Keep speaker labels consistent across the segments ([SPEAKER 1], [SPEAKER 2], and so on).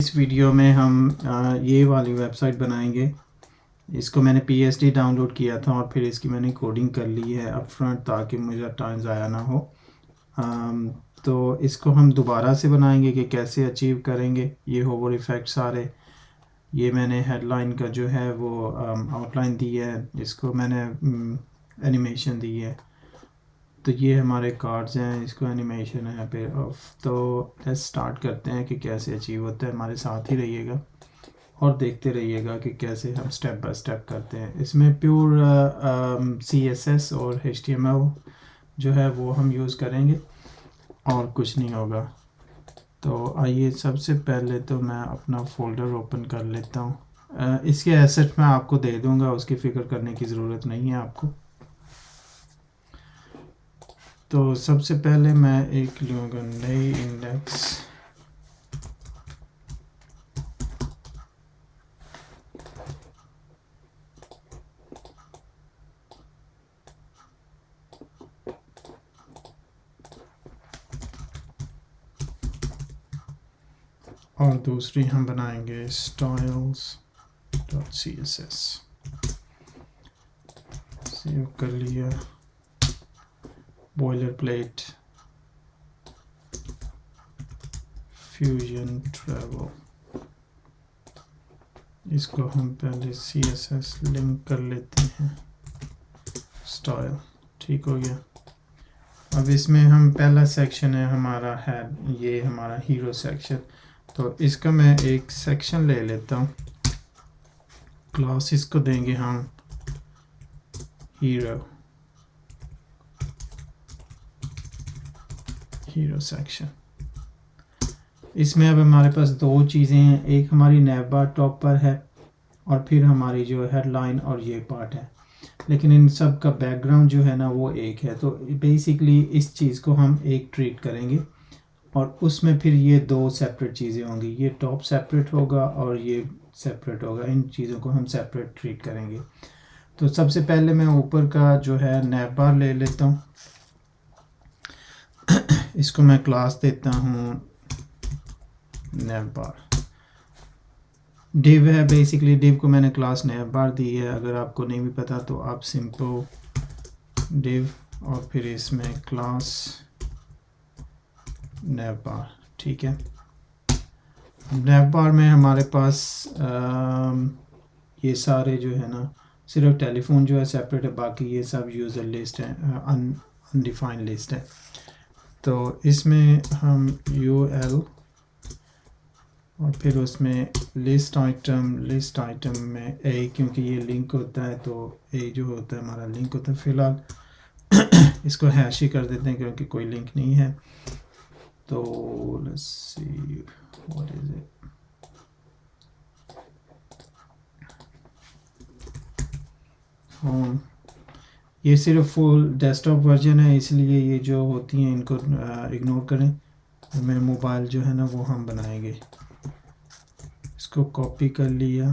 [SPEAKER 1] इस वीडियो में हम ये वाली वेबसाइट बनाएंगे। इसको मैंने PSD डाउनलोड किया था और फिर इसकी मैंने कोडिंग कर ली है अप फ्रंट ताकि मुझे टाइम ज़ाया ना हो। तो इसको हम दोबारा से बनाएंगे कि कैसे अचीव करेंगे ये होवर इफ़ेक्ट सारे। ये मैंने हेडलाइन का जो है वो आउटलाइन दी है, इसको मैंने एनिमेशन दी है। तो ये हमारे कार्ड्स हैं, इसको एनिमेशन है पे ऑफ। तो लेट्स स्टार्ट करते हैं कि कैसे अचीव होता है। हमारे साथ ही रहिएगा और देखते रहिएगा कि कैसे हम स्टेप बाय स्टेप करते हैं। इसमें प्योर CSS और HTML जो है वो हम यूज़ करेंगे और कुछ नहीं होगा। तो आइए सबसे पहले तो मैं अपना फ़ोल्डर ओपन कर लेता हूँ। इसके एसेट मैं आपको दे दूँगा, उसकी फ़िक्र करने की ज़रूरत नहीं है आपको। तो सबसे पहले मैं एक लूँगा नई इंडेक्स। और दूसरी हम बनाएंगे styles.css। सेव कर लिया। बॉयलर प्लेट फ्यूजन ट्रैवल, इसको हम पहले CSS लिंक कर लेते हैं। स्टाइल ठीक हो गया। अब इसमें हम पहला सेक्शन है हमारा है ये हमारा हीरो सेक्शन। तो इसका मैं एक सेक्शन ले लेता हूँ। क्लास इसको देंगे हम हीरो सेक्शन। इसमें अब हमारे पास दो चीज़ें हैं, एक हमारी नैव बार टॉप पर है और फिर हमारी जो हेडलाइन और ये पार्ट है, लेकिन इन सब का बैकग्राउंड जो है ना वो एक है। तो बेसिकली इस चीज़ को हम एक ट्रीट करेंगे और उसमें फिर ये दो सेपरेट चीज़ें होंगी। ये टॉप सेपरेट होगा और ये सेपरेट होगा। इन चीज़ों को हम सेपरेट ट्रीट करेंगे। तो सबसे पहले मैं ऊपर का जो है नैव बार ले लेता हूँ। इसको मैं क्लास देता हूँ नैव बार। डिव है, बेसिकली डिव को मैंने क्लास नैव बार दी है। अगर आपको नहीं भी पता तो आप सिंपल डिव और फिर इसमें क्लास नैव बार, ठीक है। नैव बार में हमारे पास ये सारे जो है ना, सिर्फ टेलीफोन जो है सेपरेट है, बाकी ये सब यूज़र लिस्ट है, अनडिफाइंड लिस्ट है। तो इसमें हम UL और फिर उसमें लिस्ट आइटम में A, क्योंकि ये लिंक होता है तो A जो होता है हमारा लिंक होता है। फ़िलहाल इसको हैश ही कर देते हैं क्योंकि कोई लिंक नहीं है। तो let's see what is it. ये सिर्फ फुल डेस्कटॉप वर्जन है, इसलिए ये जो होती हैं इनको इग्नोर करें। मैं मोबाइल जो है ना वो हम बनाएंगे। इसको कॉपी कर लिया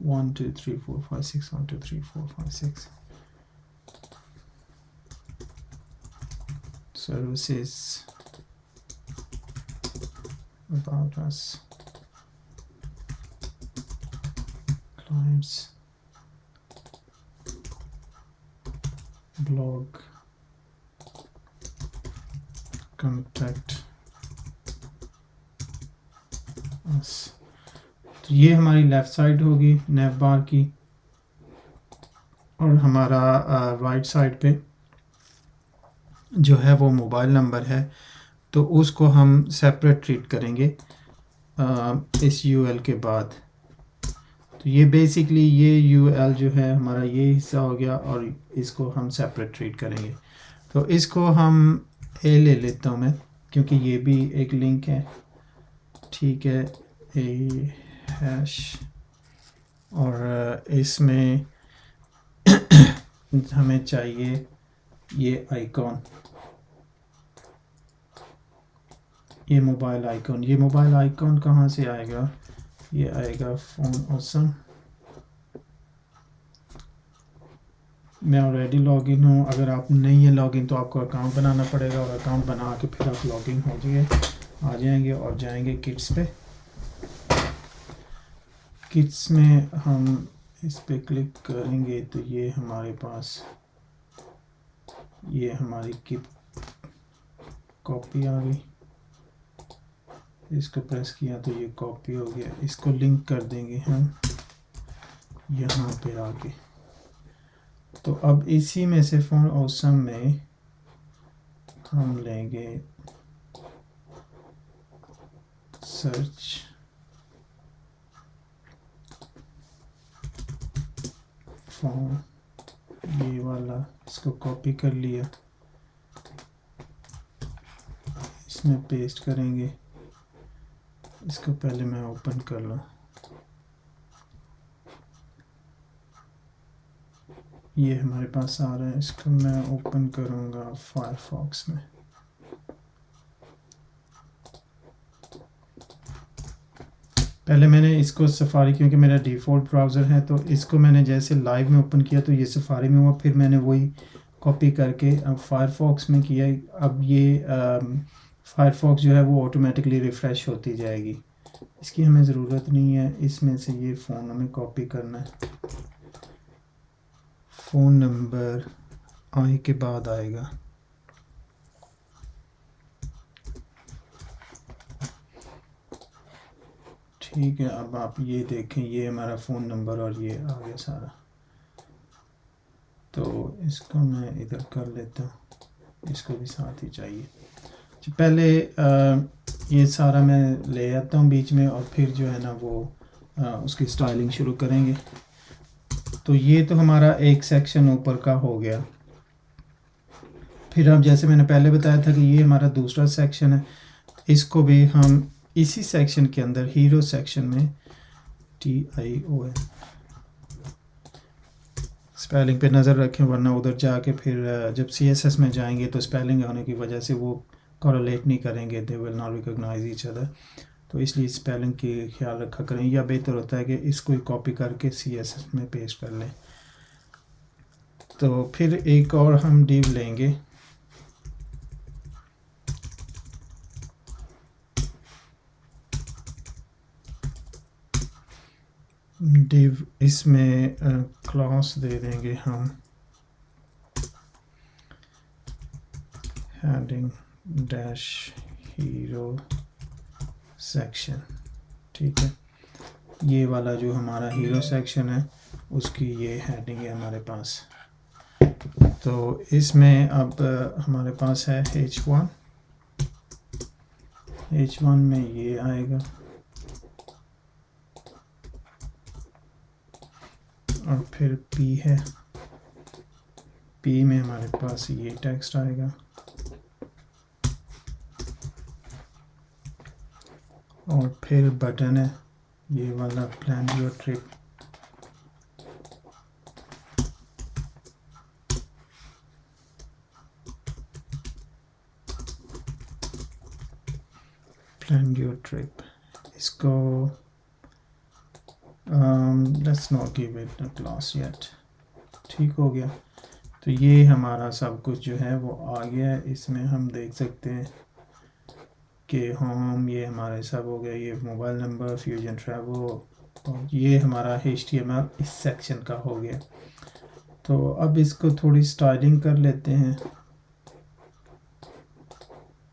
[SPEAKER 1] 1 2 3 4 5 6 1 2 3 4 5 6 services about us, clients, blog, contact us। तो ये हमारी लेफ़्ट साइड होगी नैव बार की और हमारा राइट साइड पे जो है वो मोबाइल नंबर है, तो उसको हम सेपरेट ट्रीट करेंगे इस UL के बाद। तो ये बेसिकली ये UL जो है हमारा ये हिस्सा हो गया और इसको हम सेपरेट ट्रीट करेंगे। तो इसको हम A ले लेता हूँ मैं, क्योंकि ये भी एक लिंक है, ठीक है। A हैश और इसमें हमें चाहिए ये आइकॉन, ये मोबाइल आइकॉन। ये मोबाइल आइकॉन कहाँ से आएगा? ये आएगा फ़ोन ऑसम। मैं ऑलरेडी लॉगिन हूँ। अगर आप नहीं है लॉगिन तो आपको अकाउंट बनाना पड़ेगा और अकाउंट बना के फिर आप लॉगिन हो जाइए, आ जाएंगे और जाएंगे किट्स पे। किट्स में हम इस पे क्लिक करेंगे तो ये हमारे पास ये हमारी किट कॉपी आ गई। इसको प्रेस किया तो ये कॉपी हो गया। इसको लिंक कर देंगे हम यहाँ पे आके। तो अब इसी में से फोन ऑसम में हम लेंगे सर्च फोन, ये वाला, इसको कॉपी कर लिया, इसमें पेस्ट करेंगे। इसको पहले मैं ओपन कर लूँ। ये हमारे पास आ रहा है। इसको मैं ओपन करूँगा फायरफॉक्स में। पहले मैंने इसको सफारी, क्योंकि मेरा डिफ़ॉल्ट ब्राउज़र है, तो इसको मैंने जैसे लाइव में ओपन किया तो ये सफारी में हुआ, फिर मैंने वही कॉपी करके अब फायरफॉक्स में किया। अब ये फायरफॉक्स जो है वो ऑटोमेटिकली रिफ़्रेश होती जाएगी, इसकी हमें ज़रूरत नहीं है। इसमें से ये फ़ोन हमें कॉपी करना है। फ़ोन नंबर आई के बाद आएगा। ठीक है, अब आप ये देखें, ये हमारा फ़ोन नंबर और ये आ गया सारा। तो इसको मैं इधर कर लेता हूँ, इसको भी साथ ही चाहिए। पहले ये सारा मैं ले आता हूँ बीच में, और फिर जो है ना वो उसकी स्टाइलिंग शुरू करेंगे। तो ये तो हमारा एक सेक्शन ऊपर का हो गया। फिर अब जैसे मैंने पहले बताया था कि ये हमारा दूसरा सेक्शन है, इसको भी हम इसी सेक्शन के अंदर हीरो सेक्शन में TION स्पेलिंग पे नज़र रखें, वरना उधर जाके फिर जब CSS में जाएंगे तो स्पेलिंग होने की वजह से वो कोरिलेट नहीं करेंगे, they will not recognize each other. तो इसलिए स्पेलिंग की ख्याल रखा करें, या बेहतर होता है कि इसको ही कॉपी करके CSS में पेस्ट कर लें। तो फिर एक और हम डिव लेंगे, डिव, इसमें क्लास दे देंगे हम हेडिंग डैश हीरो सेक्शन। ठीक है, ये वाला जो हमारा हीरो सेक्शन है उसकी ये हेडिंग है हमारे पास। तो इसमें अब हमारे पास है H1 में ये आएगा, और फिर P है, P में हमारे पास ये टेक्स्ट आएगा, और फिर बटन है ये वाला, plan your trip. Plan your trip, इसको let's not give it a class yet. ठीक हो गया। तो ये हमारा सब कुछ जो है वो आ गया है। इसमें हम देख सकते हैं कि होम, ये हमारे सब हो गया, ये मोबाइल नंबर, फ्यूजन ट्रैवल, और ये हमारा HTML इस सेक्शन का हो गया। तो अब इसको थोड़ी स्टाइलिंग कर लेते हैं।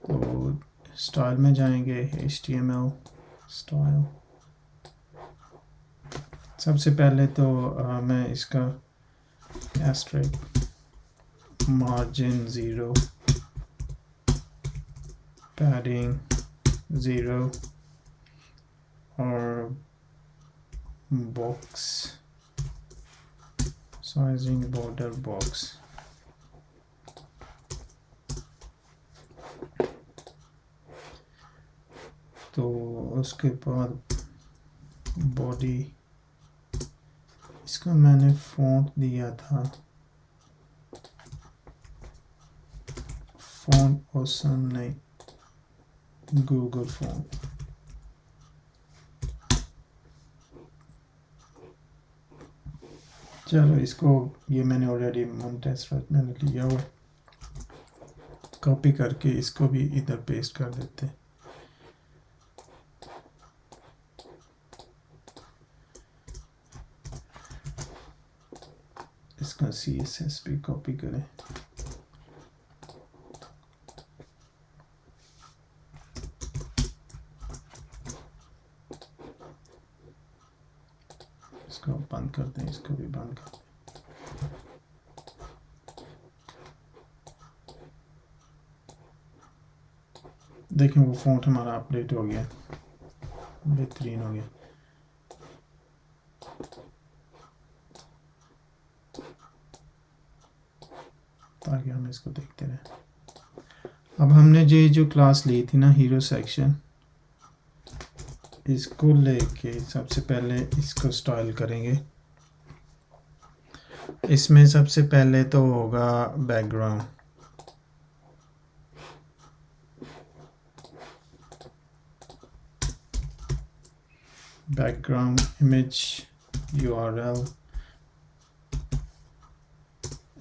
[SPEAKER 1] तो स्टाइल में जाएंगे, HTML स्टाइल। सबसे पहले तो मैं इसका एस्ट्रिक, मार्जिन 0, पैडिंग 0, और बॉक्स साइजिंग बॉर्डर बॉक्स। तो उसके बाद बॉडी, इसको मैंने फ़ॉन्ट दिया था फ़ॉन्ट ऑसम, नहीं, गूगल फ़ॉन्ट। चलो इसको, ये मैंने ऑलरेडी मोन्टेसरेट मैंने लिया हुआ, कॉपी करके इसको भी इधर पेस्ट कर देते हैं। इसका CSS भी कॉपी करें। इसको बंद कर दें, इसको भी बंद कर दें। देखें वो फ़ॉन्ट हमारा अपडेट हो गया, बेहतरीन हो गया। ताकि हम इसको देखते रहें। अब हमने ये जो क्लास ली थी ना हीरो सेक्शन, इसको लेके सबसे पहले इसको स्टाइल करेंगे। इसमें सबसे पहले तो होगा background. Background image URL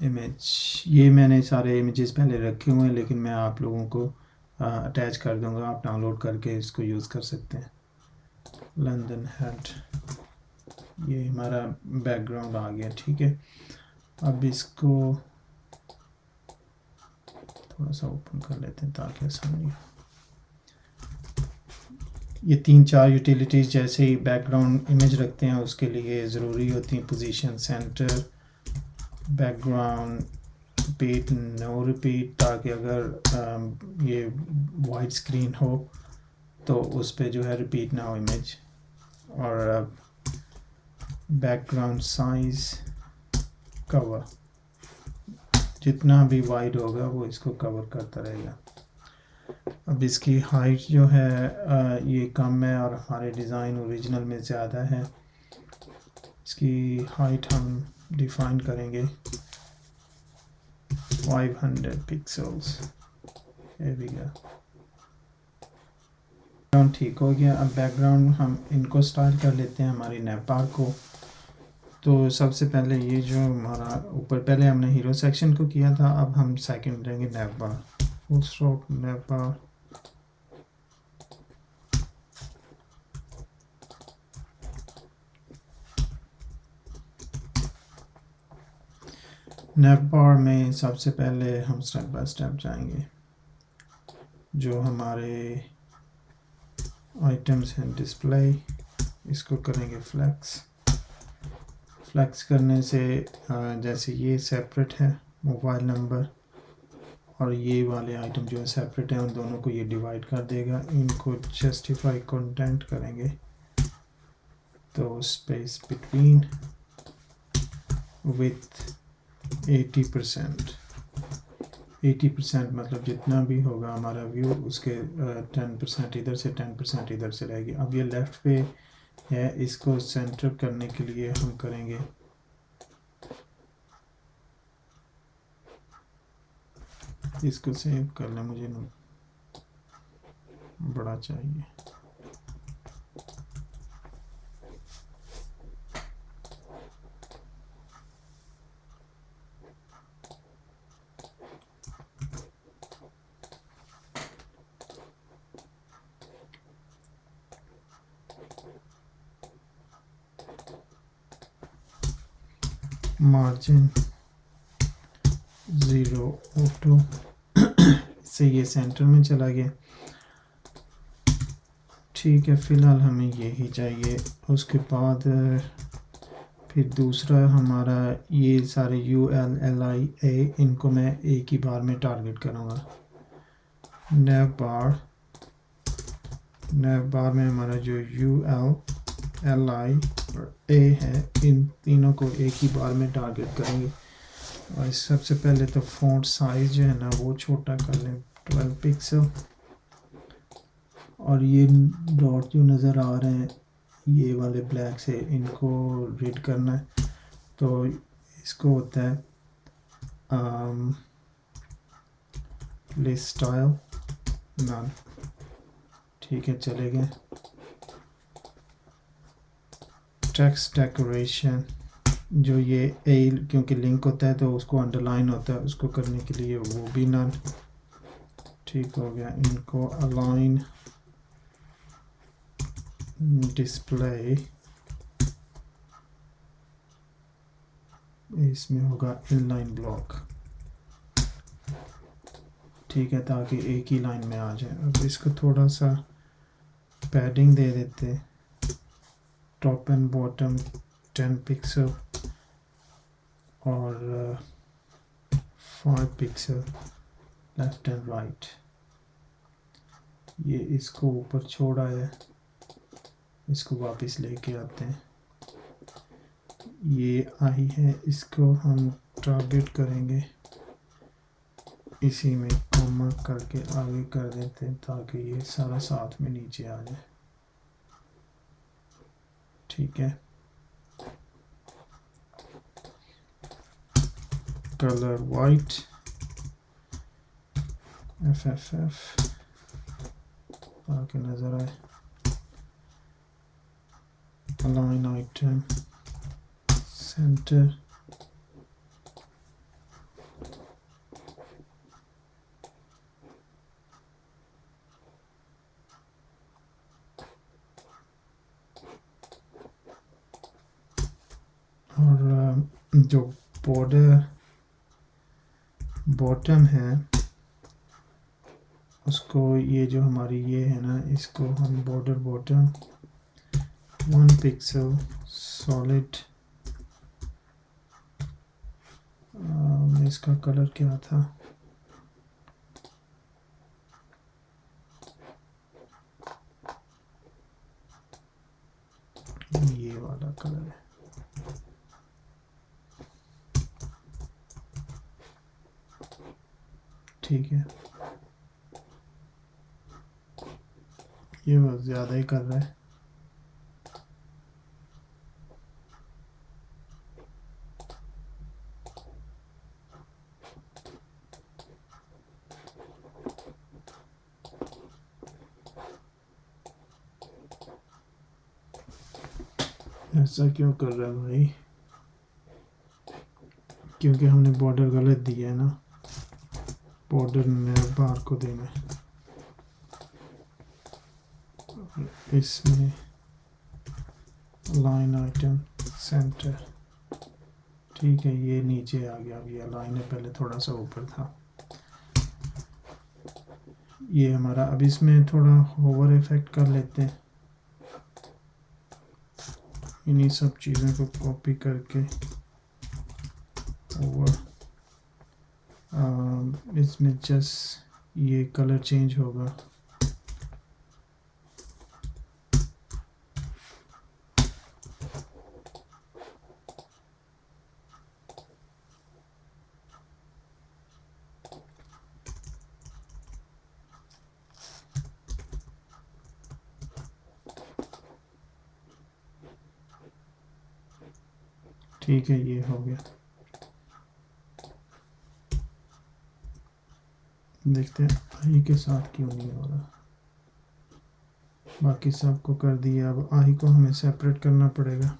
[SPEAKER 1] image, ये मैंने सारे इमेजेस पहले रखे हुए हैं, लेकिन मैं आप लोगों को अटैच कर दूंगा, आप डाउनलोड करके इसको यूज़ कर सकते हैं। लंदन हेड, ये हमारा बैकग्राउंड आ गया, ठीक है। अब इसको थोड़ा सा ओपन कर लेते हैं ताकि आसानी हो। ये 3-4 यूटिलिटीज़ जैसे ही बैकग्राउंड इमेज रखते हैं उसके लिए ज़रूरी होती हैं। Position, centre, background, repeat, no repeat, ताकि अगर ये वाइड स्क्रीन हो तो उस पे जो है रिपीट ना हो इमेज। और बैकग्राउंड साइज, कवर, जितना भी वाइड होगा वो इसको कवर करता रहेगा। अब इसकी हाइट जो है ये कम है और हमारे डिज़ाइन ओरिजिनल में ज़्यादा है। इसकी हाइट हम डिफाइन करेंगे 500 पिक्सल्स। बैकग्राउंड ठीक हो गया। अब बैकग्राउंड हम इनको स्टाइल कर लेते हैं हमारी नेवबार को। तो सबसे पहले ये जो हमारा ऊपर पहले हमने हीरो सेक्शन को किया था, अब हम सेकंड देंगे नेवबार। फुल स्टॉप नेवबार, नेवबार में सबसे पहले हम स्टेप बाय स्टेप जाएंगे। जो हमारे आइटम्स हैं डिस्प्ले, इसको करेंगे फ्लैक्स। फ्लैक्स करने से जैसे ये सेपरेट है मोबाइल नंबर और ये वाले आइटम जो है सेपरेट है, उन दोनों को ये डिवाइड कर देगा। इनको जस्टिफाई कंटेंट करेंगे तो स्पेस बिटवीन विथ 80%। 80% मतलब जितना भी होगा हमारा व्यू उसके 10% इधर से 10% इधर से रहेगी। अब ये लेफ़्ट पे है, इसको सेंटर करने के लिए हम करेंगे इसको सेव कर लें, मुझे बड़ा चाहिए। मार्जिन 0 ऑटो से ये सेंटर में चला गया, ठीक है। फ़िलहाल हमें यही चाहिए। उसके बाद फिर दूसरा हमारा ये सारे ULLIA, इनको मैं एक ही बार में टारगेट करूँगा। नेवबार में हमारा जो ULLI और A है, इन तीनों को एक ही बार में टारगेट करेंगे। और सबसे पहले तो फ़ॉन्ट साइज़ जो है ना वो छोटा कर लें 12 पिक्सल। और ये डॉट जो नज़र आ रहे हैं ये वाले ब्लैक से, इनको रीड करना है तो इसको होता है लिस्ट स्टाइल नन, ठीक है, चले गए। टेक्स्ट डेकोरेशन, जो ये ए क्योंकि लिंक होता है तो उसको अंडरलाइन होता है, उसको करने के लिए वो भी नन, ठीक हो गया। इनको अलाइन डिस्प्ले, इसमें होगा इनलाइन ब्लॉक, ठीक है, ताकि एक ही लाइन में आ जाए। अब इसको थोड़ा सा पैडिंग दे देते, टॉप एंड बॉटम 10 पिक्सल और 5 पिक्सल लेफ्ट एंड राइट। ये इसको ऊपर छोड़ा है, इसको वापस लेके आते हैं। ये आई है, इसको हम टारगेट करेंगे, इसी में कॉमा करके आगे कर देते हैं ताकि ये सारा साथ में नीचे आ जाए, ठीक है। कलर वाइट FFF ताकि नज़र आए। अलाइन आइटम सेंटर, और जो बॉर्डर बॉटम है उसको, ये जो हमारी ये है ना, इसको हम बॉर्डर बॉटम 1 पिक्सल सॉलिड, इसका कलर क्या था, ये वाला कलर है, ठीक है। ये बहुत ज़्यादा ही कर रहा है, ऐसा क्यों कर रहा है भाई? क्योंकि हमने बॉर्डर गलत दिया है ना, बॉर्डर नया बार को देना है। इसमें लाइन आइटम सेंटर, ठीक है, ये नीचे आ गया। अब ये लाइन है, पहले थोड़ा सा ऊपर था ये हमारा। अब इसमें थोड़ा ओवर इफेक्ट कर लेते हैं, इन्हीं सब चीज़ों को कॉपी करके ओवर, इसमें जस्ट ये कलर चेंज होगा, ठीक है, ये हो गया। देखते हैं आई के साथ क्यों नहीं हो रहा, बाकी सबको कर दिया। अब आई को हमें सेपरेट करना पड़ेगा।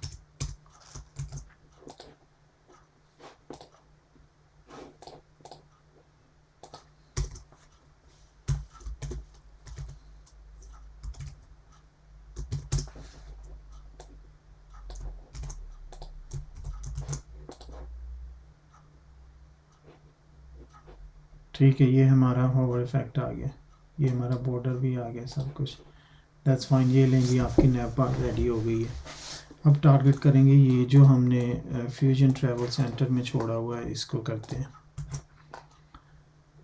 [SPEAKER 1] ठीक है, ये हमारा ओवर इफेक्ट आ गया, ये हमारा बॉर्डर भी आ गया, सब कुछ दैट्स फाइन। ये लेंगे, आपकी नैप बार रेडी हो गई है। अब टारगेट करेंगे ये जो हमने फ्यूजन ट्रैवल सेंटर में छोड़ा हुआ है, इसको करते हैं।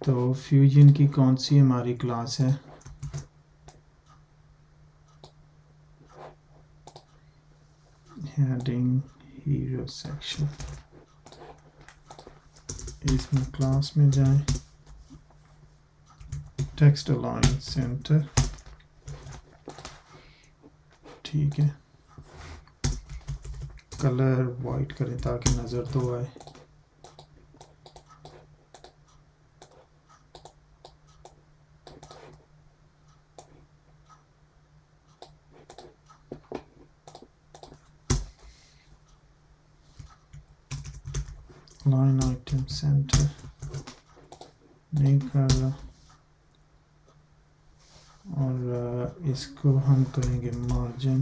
[SPEAKER 1] तो फ्यूजन की कौन सी हमारी क्लास है, हेडिंग हीरो सेक्शन, इसमें क्लास में जाएं, टेक्स्ट अलाइन सेंटर, ठीक है, कलर वाइट करें ताकि नज़र तो आए। लाइन आइटम सेंटर नहीं कर रहा, और इसको हम करेंगे मार्जिन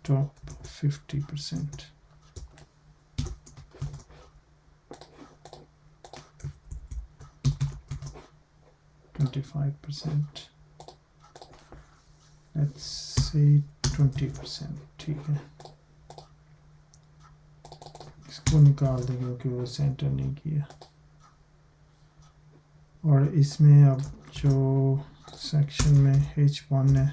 [SPEAKER 1] टॉप 50%. Let's say 20%. ठीक है, इसको निकाल देंगे क्योंकि वो सेंटर नहीं किया। और इसमें अब जो सेक्शन में H1 है,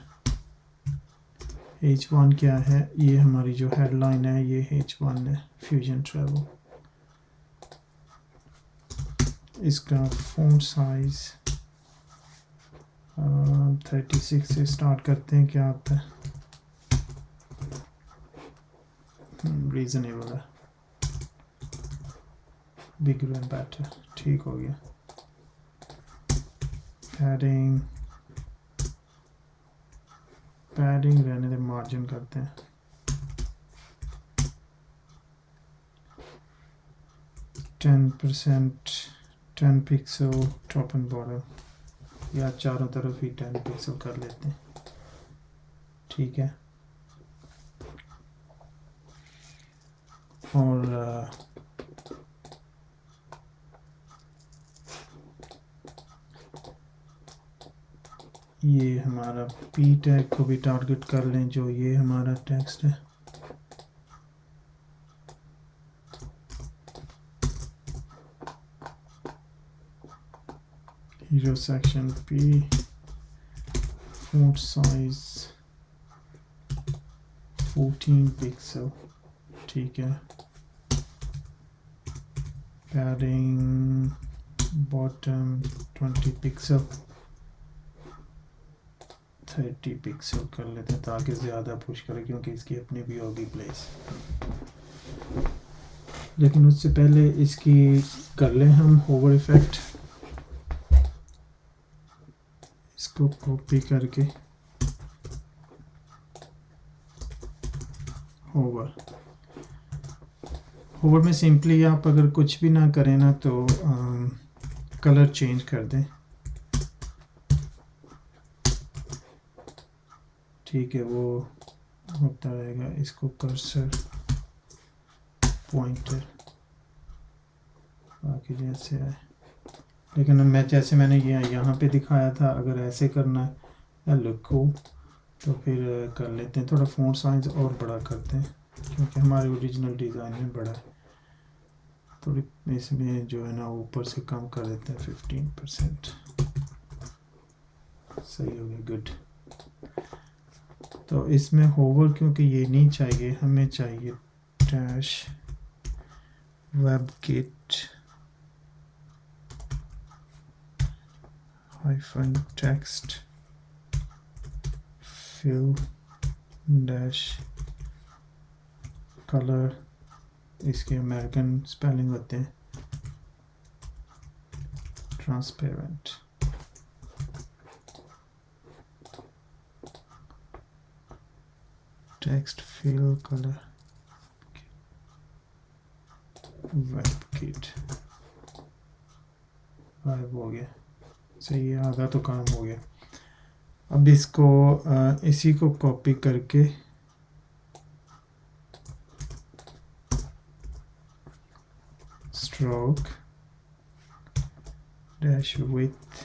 [SPEAKER 1] H1 क्या है, ये हमारी जो हेडलाइन है ये H1 है, फ्यूजन ट्रैवल। इसका फ़ॉन्ट साइज 36 से स्टार्ट करते हैं, क्या आता है, रीजनेबल है, बिगर एंड बेटर, ठीक हो गया। पैडिंग रहने दे, मार्जिन करते हैं 10%, 10 पिक्सल टॉप एंड बॉटम, या चारों तरफ ही 10 पिक्सल कर लेते हैं, ठीक है। और ये हमारा पी टैग को भी टारगेट कर लें, जो ये हमारा टेक्स्ट है। Hero section P, font size 14 pixel, ठीक है। पैडिंग बॉटम 20 पिक्सल, 30 पिक्सल कर लेते हैं ताकि ज़्यादा पुश करे, क्योंकि इसकी अपनी भी होगी प्लेस। लेकिन उससे पहले इसकी कर लें हम होवर इफेक्ट। इसको कॉपी करके होवर में सिंपली आप अगर कुछ भी ना करें ना तो कलर चेंज कर दें, ठीक है, वो होता रहेगा। इसको कर्सर पॉइंटर बाकी जैसे है, लेकिन मैं जैसे मैंने यहाँ पे दिखाया था, अगर ऐसे करना है लिखो तो फिर कर लेते हैं। थोड़ा फ़ॉन्ट साइज और बड़ा करते हैं क्योंकि हमारे ओरिजिनल डिज़ाइन में बड़ा है। थोड़ी इसमें जो है ना ऊपर से कम कर देते हैं, 15%, सही हो गया, गुड। तो इसमें होवर क्योंकि ये नहीं चाहिए, हमें चाहिए dash webkit hyphen text fill dash colour, इसके अमेरिकन स्पेलिंग होते हैं, transparent, text fill colour webkit, गायब हो गया, सही है, आधा तो काम हो गया। अब इसको इसी को कॉपी करके स्ट्रोक डैश विथ,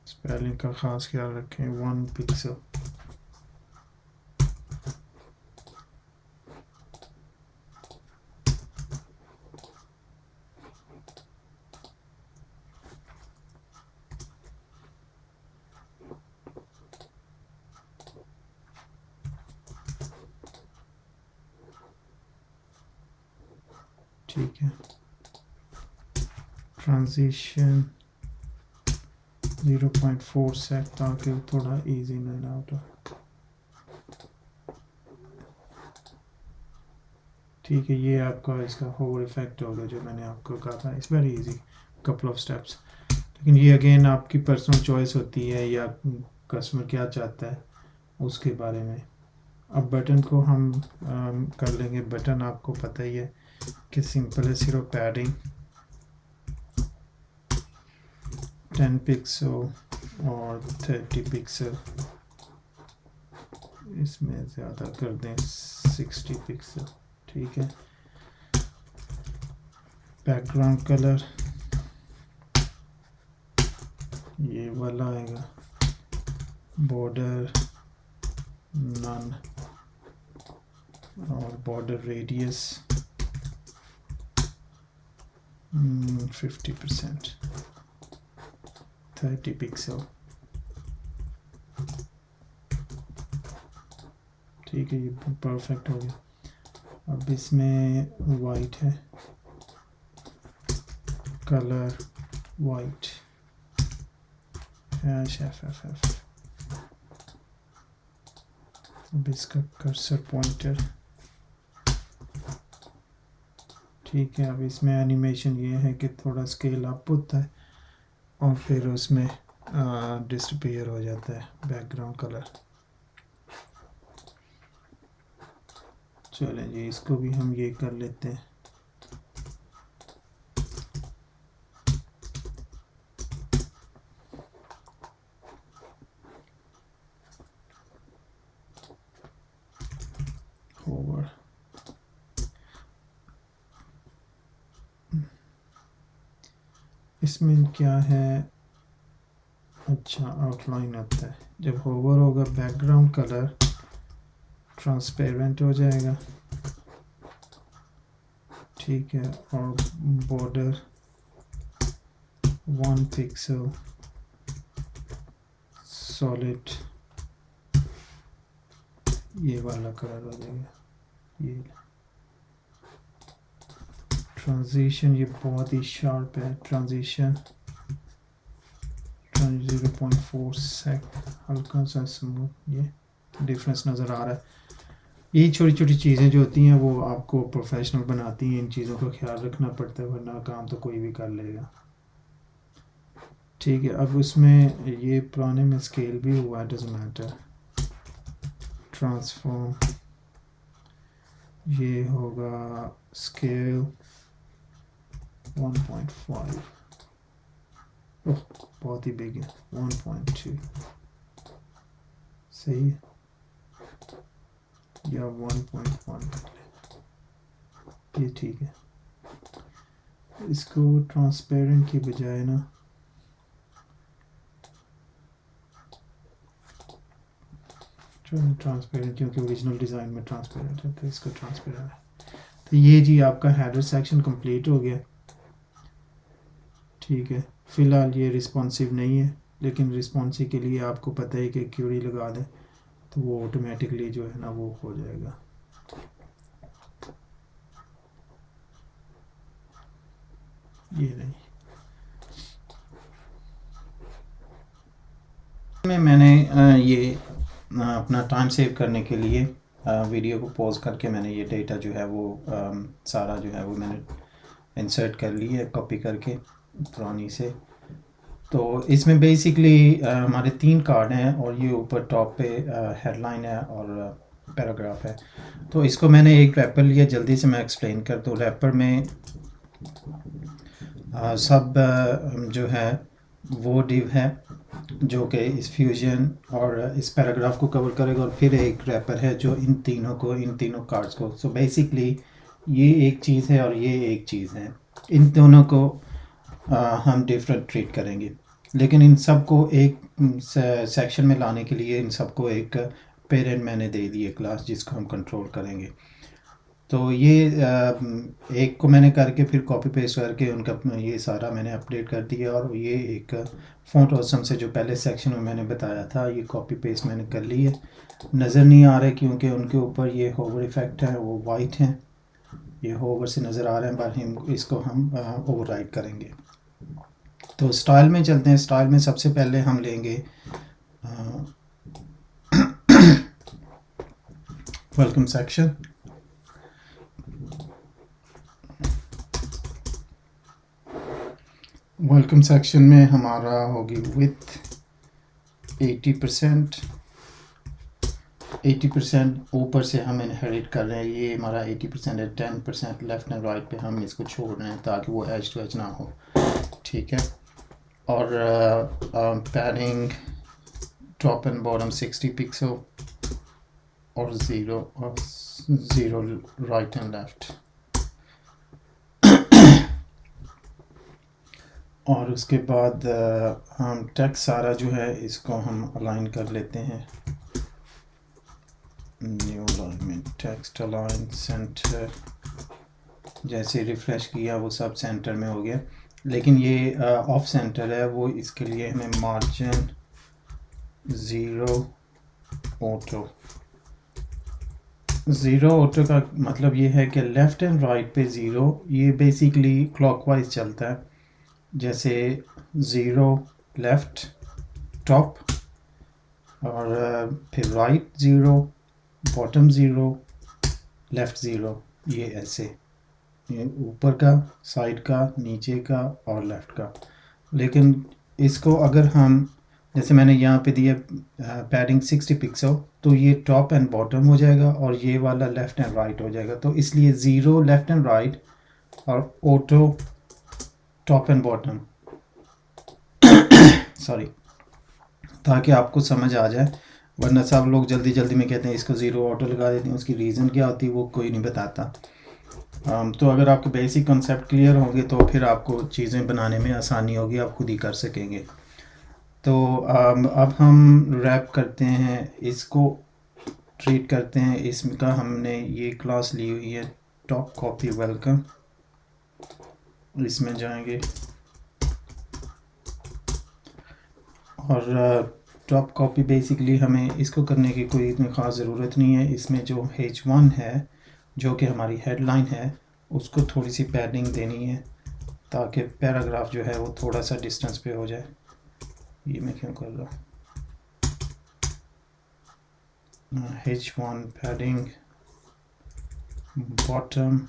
[SPEAKER 1] स्पेलिंग का खास ख्याल रखें, 1 पिक्सल, ठीक है। ट्रांजिशन 0.4 सेट ताकि थोड़ा इजी न आउट हो, ठीक है। ये आपका इसका होवर इफेक्ट होगा जो मैंने आपको कहा था, it's very easy, couple of steps. लेकिन ये अगेन आपकी पर्सनल चॉइस होती है या कस्टमर क्या चाहता है उसके बारे में। अब बटन को हम कर लेंगे। बटन आपको पता ही है कि सिंपल है, सिर्फ पैडिंग 10 पिक्सल और 30 पिक्सल इसमें ज़्यादा कर दें 60 पिक्सल, ठीक है। बैकग्राउंड कलर ये वाला आएगा, बॉर्डर नन, और बॉर्डर रेडियस 50%, 30 पिक्सल, ठीक है। ये परफेक्ट हो गया। अब इसमें वाइट है, कलर वाइट, FFF। अब इसका कर्सर पॉइंटर, ठीक है। अब इसमें एनिमेशन ये है कि थोड़ा स्केल अप होता है और फिर उसमें डिसअपीयर हो जाता है बैकग्राउंड कलर। चलें जी, इसको भी हम ये कर लेते हैं। होवर, इसमें क्या है, अच्छा आउटलाइन आता है। जब होवर होगा बैकग्राउंड कलर ट्रांसपेरेंट हो जाएगा, ठीक है। और बॉर्डर 1 पिक्सल सॉलिड ये वाला कलर हो जाएगा। ये ट्रांजिशन ये बहुत ही शार्प है, ट्रांजिशन 0.4 सेक, हल्का सा स्मूथ, ये डिफरेंस नज़र आ रहा है। ये छोटी छोटी चीज़ें जो होती हैं वो आपको प्रोफेशनल बनाती हैं, इन चीज़ों का ख्याल रखना पड़ता है, वरना काम तो कोई भी कर लेगा, ठीक है। अब उसमें ये पुराने में स्केल भी हुआ, डजंट मैटर। ट्रांसफॉर्म ये होगा स्केल 1.5, ओह बहुत ही बिग है, 1.2 सही है, या 1.1 ये ठीक है। इसको ट्रांसपेरेंट की बजाय ना ट्रांसपेरेंट, क्योंकि ओरिजिनल डिज़ाइन में ट्रांसपेरेंट है तो इसको ट्रांसपेरेंट है। तो ये जी आपका हेडर सेक्शन कंप्लीट हो गया, ठीक है। फ़िलहाल ये रिस्पॉन्सिव नहीं है, लेकिन रिस्पॉन्सिव के लिए आपको पता है कि क्यूरी लगा दें तो वो ऑटोमेटिकली जो है ना वो हो जाएगा। ये नहीं मैंने ये अपना टाइम सेव करने के लिए वीडियो को पॉज करके मैंने ये डेटा जो है वो सारा जो है वो मैंने इंसर्ट कर ली है कॉपी करके पुरानी से। तो इसमें बेसिकली हमारे 3 कार्ड हैं और ये ऊपर टॉप पे हेडलाइन है और पैराग्राफ है। तो इसको मैंने एक रैपर लिया, जल्दी से मैं एक्सप्लेन कर दूँ। रैपर में सब जो है वो डिव है जो कि इस फ्यूजन और इस पैराग्राफ को कवर करेगा, और फिर एक रैपर है जो इन तीनों कार्ड्स को, सो बेसिकली ये एक चीज़ है और ये एक चीज़ है। इन दोनों को हम डिफरेंट ट्रीट करेंगे, लेकिन इन सब को एक सेक्शन में लाने के लिए इन सबको एक पेरेंट मैंने दे दी है क्लास, जिसको हम कंट्रोल करेंगे। तो ये एक को मैंने करके फिर कॉपी पेस्ट करके उनका ये सारा मैंने अपडेट कर दिया, और ये एक फ़ॉन्ट ऑसम से जो पहले सेक्शन में मैंने बताया था ये कॉपी पेस्ट मैंने कर ली है। नज़र नहीं आ रहा है क्योंकि उनके ऊपर ये होवर इफ़ेक्ट है, वो वाइट हैं, ये होवर से नज़र आ रहे हैं, पर हम इसको हम ओवरराइड करेंगे। तो स्टाइल में चलते हैं। स्टाइल में सबसे पहले हम लेंगे वेलकम सेक्शन। वेलकम सेक्शन में हमारा होगी विथ 80%। 80% ऊपर से हम इनहेरिट कर रहे हैं, ये हमारा 80% है। 10% लेफ़्ट एंड राइट पे हम इसको छोड़ रहे हैं ताकि वो एज टू एज ना हो, ठीक है। और padding top and bottom 60 pixel, और ज़ीरो राइट एंड लेफ़्ट। और उसके बाद हम टेक्स्ट सारा जो है इसको हम अलाइन कर लेते हैं। New alignment, text align centre, जैसे रिफ़्रेश किया वो सब सेंटर में हो गया। लेकिन ये ऑफ सेंटर है, वो इसके लिए हमें मार्जिन 0 ऑटो। 0 ऑटो का मतलब ये है कि लेफ़्ट एंड राइट पे 0, ये बेसिकली क्लॉकवाइज चलता है। जैसे 0 लेफ़्ट टॉप, और फिर राइट 0, बॉटम 0, लेफ़्ट 0, ये ऐसे, ये ऊपर का, साइड का, नीचे का और लेफ़्ट का। लेकिन इसको अगर हम, जैसे मैंने यहाँ पे दिया पैडिंग 60 पिक्सल, तो ये टॉप एंड बॉटम हो जाएगा और ये वाला लेफ़्ट एंड राइट हो जाएगा। तो इसलिए 0 लेफ़्ट एंड राइट और auto top and bottom sorry, ताकि आपको समझ आ जाए। वरना सब लोग जल्दी जल्दी में कहते हैं इसको 0 ऑटो लगा देते हैं, उसकी रीज़न क्या होती है वो कोई नहीं बताता। तो अगर आपको बेसिक कॉन्सेप्ट क्लियर होंगे तो फिर आपको चीज़ें बनाने में आसानी होगी, आप खुद ही कर सकेंगे। तो अब हम रैप करते हैं, इसको ट्रीट करते हैं। इसका हमने ये क्लास ली हुई है टॉप कॉपी वेलकम, इसमें जाएंगे और टॉप कॉपी बेसिकली हमें इसको करने की कोई इतनी ख़ास ज़रूरत नहीं है। इसमें जो H1 है, जो कि हमारी हेडलाइन है, उसको थोड़ी सी पैडिंग देनी है ताकि पैराग्राफ जो है वो थोड़ा सा डिस्टेंस पे हो जाए। ये मैं क्यों कर रहा हूँ, H1 पैडिंग बॉटम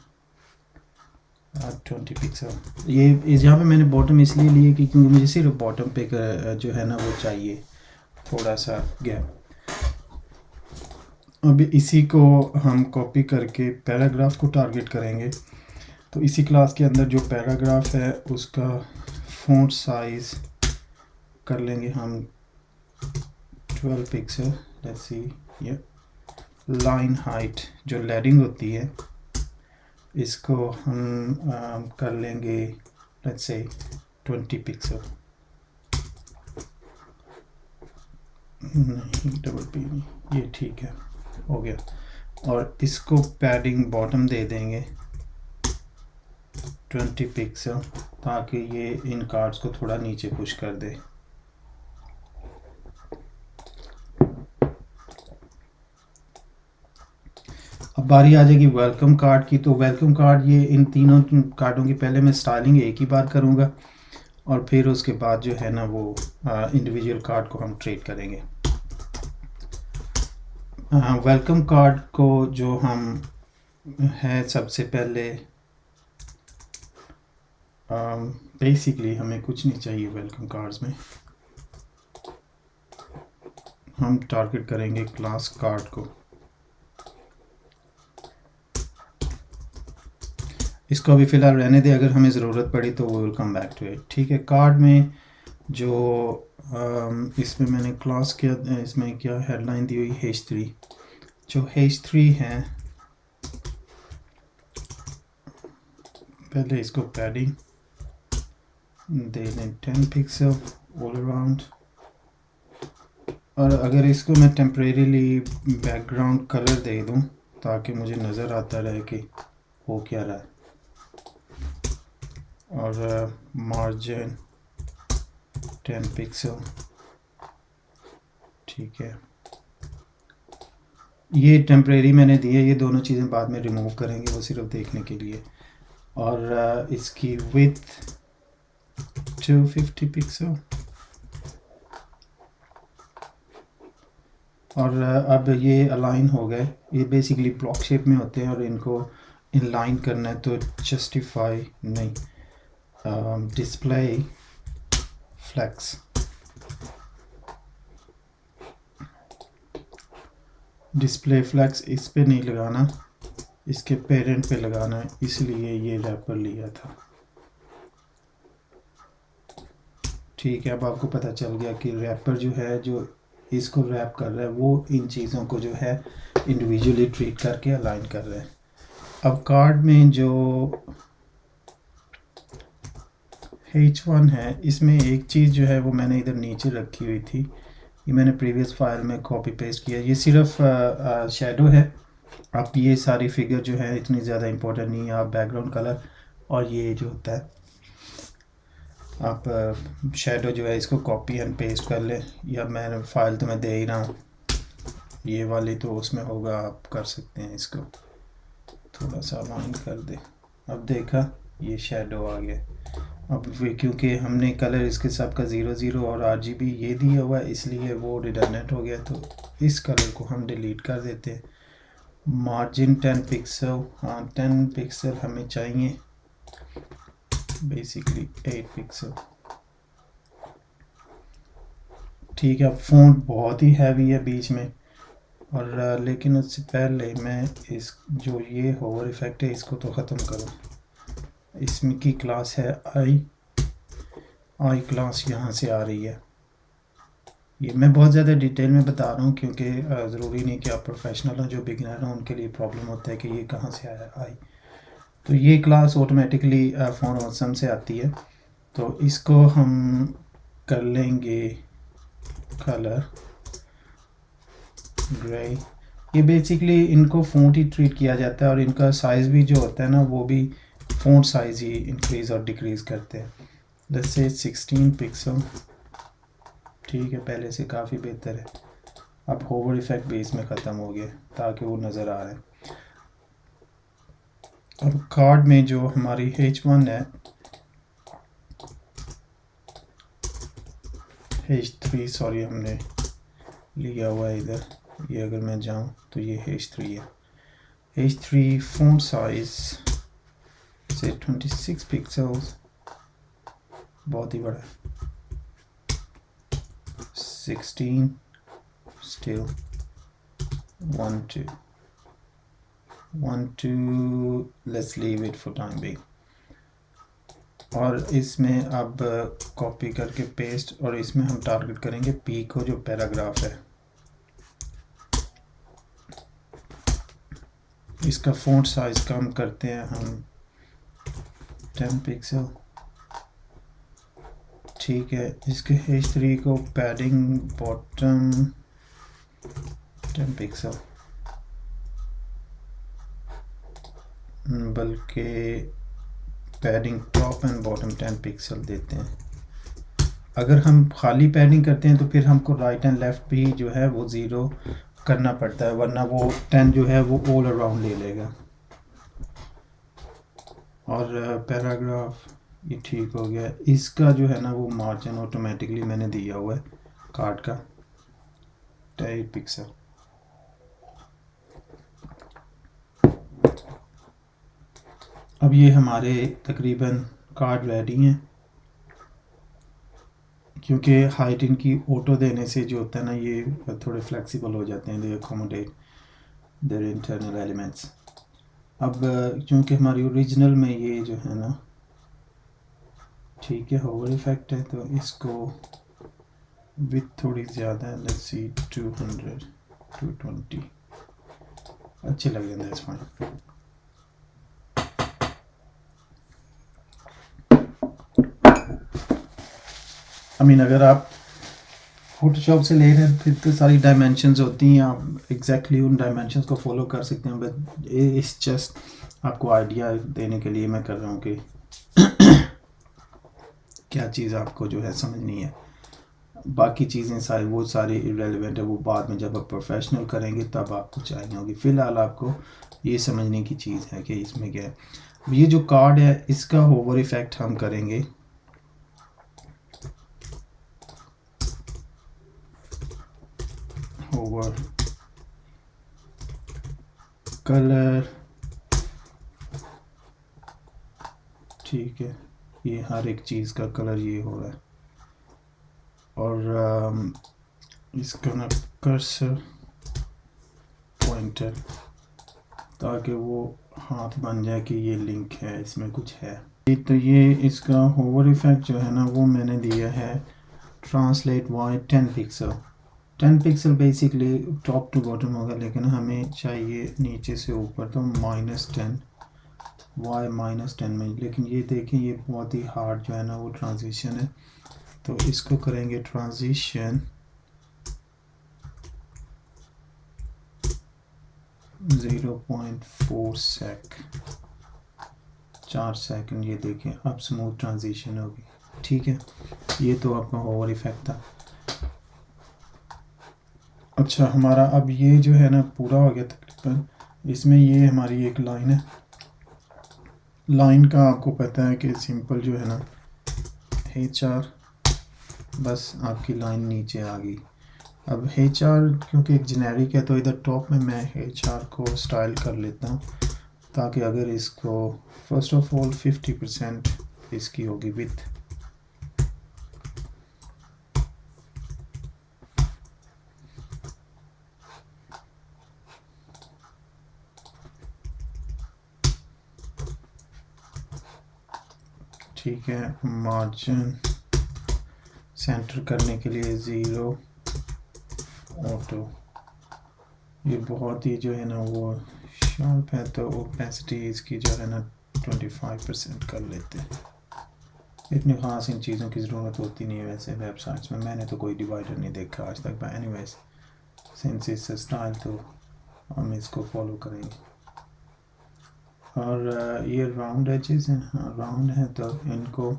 [SPEAKER 1] 20 पिक्सल। ये यहाँ पे मैंने बॉटम इसलिए लिए कि क्योंकि मुझे सिर्फ बॉटम पे जो है ना वो चाहिए थोड़ा सा गैप। अब इसी को हम कॉपी करके पैराग्राफ को टारगेट करेंगे। तो इसी क्लास के अंदर जो पैराग्राफ है उसका फ़ॉन्ट साइज़ कर लेंगे हम 12 पिक्सल। लेट्स सी, ये लाइन हाइट जो लेडिंग होती है इसको हम कर लेंगे लेट्स से 20 पिक्सल। नहीं, डबल पी नहीं, ये ठीक है, हो गया। और इसको पैडिंग बॉटम दे देंगे 20 पिक्सल ताकि ये इन कार्ड्स को थोड़ा नीचे पुश कर दे। अब बारी आ जाएगी वेलकम कार्ड की। तो वेलकम कार्ड, ये इन तीनों कार्डों की पहले मैं स्टाइलिंग एक ही बार करूँगा और फिर उसके बाद जो है ना वो इंडिविजुअल कार्ड को हम ट्रेड करेंगे। वेलकम कार्ड को जो हम है सबसे पहले बेसिकली हमें कुछ नहीं चाहिए वेलकम कार्ड्स में, हम टारगेट करेंगे क्लास कार्ड को। इसको अभी फ़िलहाल रहने दे, अगर हमें ज़रूरत पड़ी तो वो will come back to it. ठीक है, कार्ड में जो इसमें मैंने क्लास किया, इसमें क्या हेडलाइन दी हुई H3, जो H3 है पहले इसको पैडिंग दे दें 10 पिक्सल ऑल अराउंड। और अगर इसको मैं टेम्परेरीली बैकग्राउंड कलर दे दूं ताकि मुझे नज़र आता रहे कि हो क्या रहा है। और मार्जिन 10 पिक्सल, ठीक है। ये टेम्परेरी मैंने दी है, ये दोनों चीज़ें बाद में रिमूव करेंगे, वो सिर्फ देखने के लिए। और इसकी विड्थ 250 पिक्सल। और अब ये अलाइन हो गए, ये बेसिकली ब्लॉक शेप में होते हैं और इनको इनलाइन करना है। तो जस्टिफाई नहीं, डिस्प्ले फ्लेक्स, डिस्प्ले फ्लेक्स इस पे नहीं लगाना, इसके पेरेंट पे लगाना है, इसलिए ये रैपर लिया था। ठीक है, अब आपको पता चल गया कि रैपर जो है, जो इसको रैप कर रहा है, वो इन चीज़ों को जो है इंडिविजुअली ट्रीट करके अलाइन कर रहा है। अब कार्ड में जो H1 है, इसमें एक चीज़ जो है वो मैंने इधर नीचे रखी हुई थी, ये मैंने प्रीवियस फाइल में कॉपी पेस्ट किया। ये सिर्फ शेडो है। अब ये सारी फिगर जो है इतनी ज़्यादा इम्पोर्टेंट नहीं है। आप बैकग्राउंड कलर और ये जो होता है, आप शेडो जो है इसको कॉपी एंड पेस्ट कर लें, या मैं फ़ाइल तो मैं दे ही रहा हूँ, ये वाली तो उसमें होगा, आप कर सकते हैं। इसको थोड़ा सा अलाइन कर दे। अब देखा ये शेडो आ गया। अब क्योंकि हमने कलर इसके सब का 00 और RGB ये दिया हुआ है, इसलिए वो रिडंडेंट हो गया, तो इस कलर को हम डिलीट कर देते हैं। मार्जिन 10 पिक्सल, हाँ 10 पिक्सल हमें चाहिए, बेसिकली 8 पिक्सल। ठीक है। अब फ़ॉन्ट बहुत ही हैवी है बीच में, और लेकिन उससे पहले मैं इस जो ये होवर इफ़ेक्ट है इसको तो ख़त्म करूँ। इसमें की क्लास है आई क्लास यहाँ से आ रही है। ये मैं बहुत ज़्यादा डिटेल में बता रहा हूँ क्योंकि ज़रूरी नहीं कि आप प्रोफेशनल हो, जो बिगिनर हो उनके लिए प्रॉब्लम होता है कि ये कहाँ से आया आई। तो ये क्लास ऑटोमेटिकली फ़ॉन्ट ऑसम से आती है। तो इसको हम कर लेंगे कलर ग्रे। ये बेसिकली इनको फ़ॉन्ट ही ट्रीट किया जाता है, और इनका साइज़ भी जो होता है ना वो भी फ़ॉन्ट साइज़ ही इंक्रीज़ और डिक्रीज़ करते हैं। लेट्स से 16 पिक्सल, ठीक है, पहले से काफ़ी बेहतर है। अब होवर इफ़ेक्ट भी इसमें ख़त्म हो गया ताकि वो नज़र आ रहा है। अब कार्ड में जो हमारी H1 है, H3 सॉरी हमने लिया हुआ है इधर, ये अगर मैं जाऊँ तो ये H3 है। H3 फ़ॉन्ट साइज़ से 26 पिक्सल्स, बहुत ही बड़ा। 16 still 1 2 let's leave it for time being. और इसमें अब कॉपी करके पेस्ट, और इसमें हम टारगेट करेंगे P को, जो पैराग्राफ है। इसका फ़ॉन्ट साइज़ कम करते हैं हम 10 पिक्सल, ठीक है। इसके H3 को पैडिंग बॉटम 10 पिक्सल, बल्कि padding top and bottom 10 pixel देते हैं। अगर हम खाली पैडिंग करते हैं तो फिर हमको राइट एंड लेफ़्ट भी जो है वो 0 करना पड़ता है, वरना वो 10 जो है वो ऑल अराउंड ले लेगा। और पैराग्राफ ये ठीक हो गया। इसका जो है ना वो मार्जिन ऑटोमेटिकली मैंने दिया हुआ है कार्ड का 8 पिक्सल। अब ये हमारे तकरीबन कार्ड रेडी हैं, क्योंकि हाइट इनकी ऑटो देने से जो होता है ना ये थोड़े फ्लेक्सिबल हो जाते हैं, दे अकोमोडेट देयर इंटरनल एलिमेंट्स। अब क्योंकि हमारी ओरिजिनल में ये जो है ना, ठीक है, होवर इफ़ेक्ट है, तो इसको विथ थोड़ी ज़्यादा है, लेट्स सी 200 220 अच्छे लग रहे हैं, दैट्स फाइन। आई मीन अगर आप फोटोशॉप से ले रहे हैं फिर तो सारी डायमेंशंस होती हैं, आप एग्जैक्टली उन डायमेंशंस को फॉलो कर सकते हैं, बट इस जस्ट आपको आइडिया देने के लिए मैं कर रहा हूँ कि क्या चीज़ आपको जो है समझनी है। बाकी चीज़ें सारी वो सारी इरेलेवेंट है, वो बाद में जब आप प्रोफेशनल करेंगे तब आपको चाहिए होगी। फ़िलहाल आपको ये समझने की चीज़ है कि इसमें क्या है। ये जो कार्ड है इसका होवर इफ़ेक्ट हम करेंगे होवर कलर, ठीक है, ये हर एक चीज़ का कलर ये हो रहा है। और इसका ना कर्सर पॉइंटर, ताकि वो हाथ बन जाए कि ये लिंक है, इसमें कुछ है। तो ये इसका होवर इफ़ेक्ट जो है ना वो मैंने दिया है translate wide 10 pixel. 10 pixel basically top to bottom होगा, लेकिन हमें चाहिए नीचे से ऊपर, तो -10 y -10 में। लेकिन ये देखें ये बहुत ही हार्ड जो है ना वो ट्रांजिशन है, तो इसको करेंगे ट्रांजिशन 0.4 4 सेकंड। ये देखें अब स्मूथ ट्रांजिशन होगी, ठीक है। ये तो आपका ओवर इफेक्ट था। अच्छा, हमारा अब ये जो है ना पूरा हो गया तकरीबन। इसमें ये हमारी एक लाइन है, लाइन का आपको पता है कि सिंपल जो है ना HR, बस आपकी लाइन नीचे आ गई। अब HR क्योंकि एक जेनेरिक है, तो इधर टॉप में मैं HR को स्टाइल कर लेता हूँ, ताकि अगर इसको फर्स्ट ऑफ ऑल 50% इसकी होगी विथ, ठीक है। मार्जिन सेंटर करने के लिए 0 ऑटो, ये बहुत ही जो है ना वो शार्प है, तो ओपेसिटी इसकी जो है ना 25% कर लेते हैं। इतनी ख़ास इन चीज़ों की ज़रूरत होती नहीं है वैसे वेबसाइट्स में, मैंने तो कोई डिवाइडर नहीं देखा आज तक, but anyways since it's style तो हम इसको फॉलो करेंगे। और ये राउंड एजेस हैं, राउंड है, तो इनको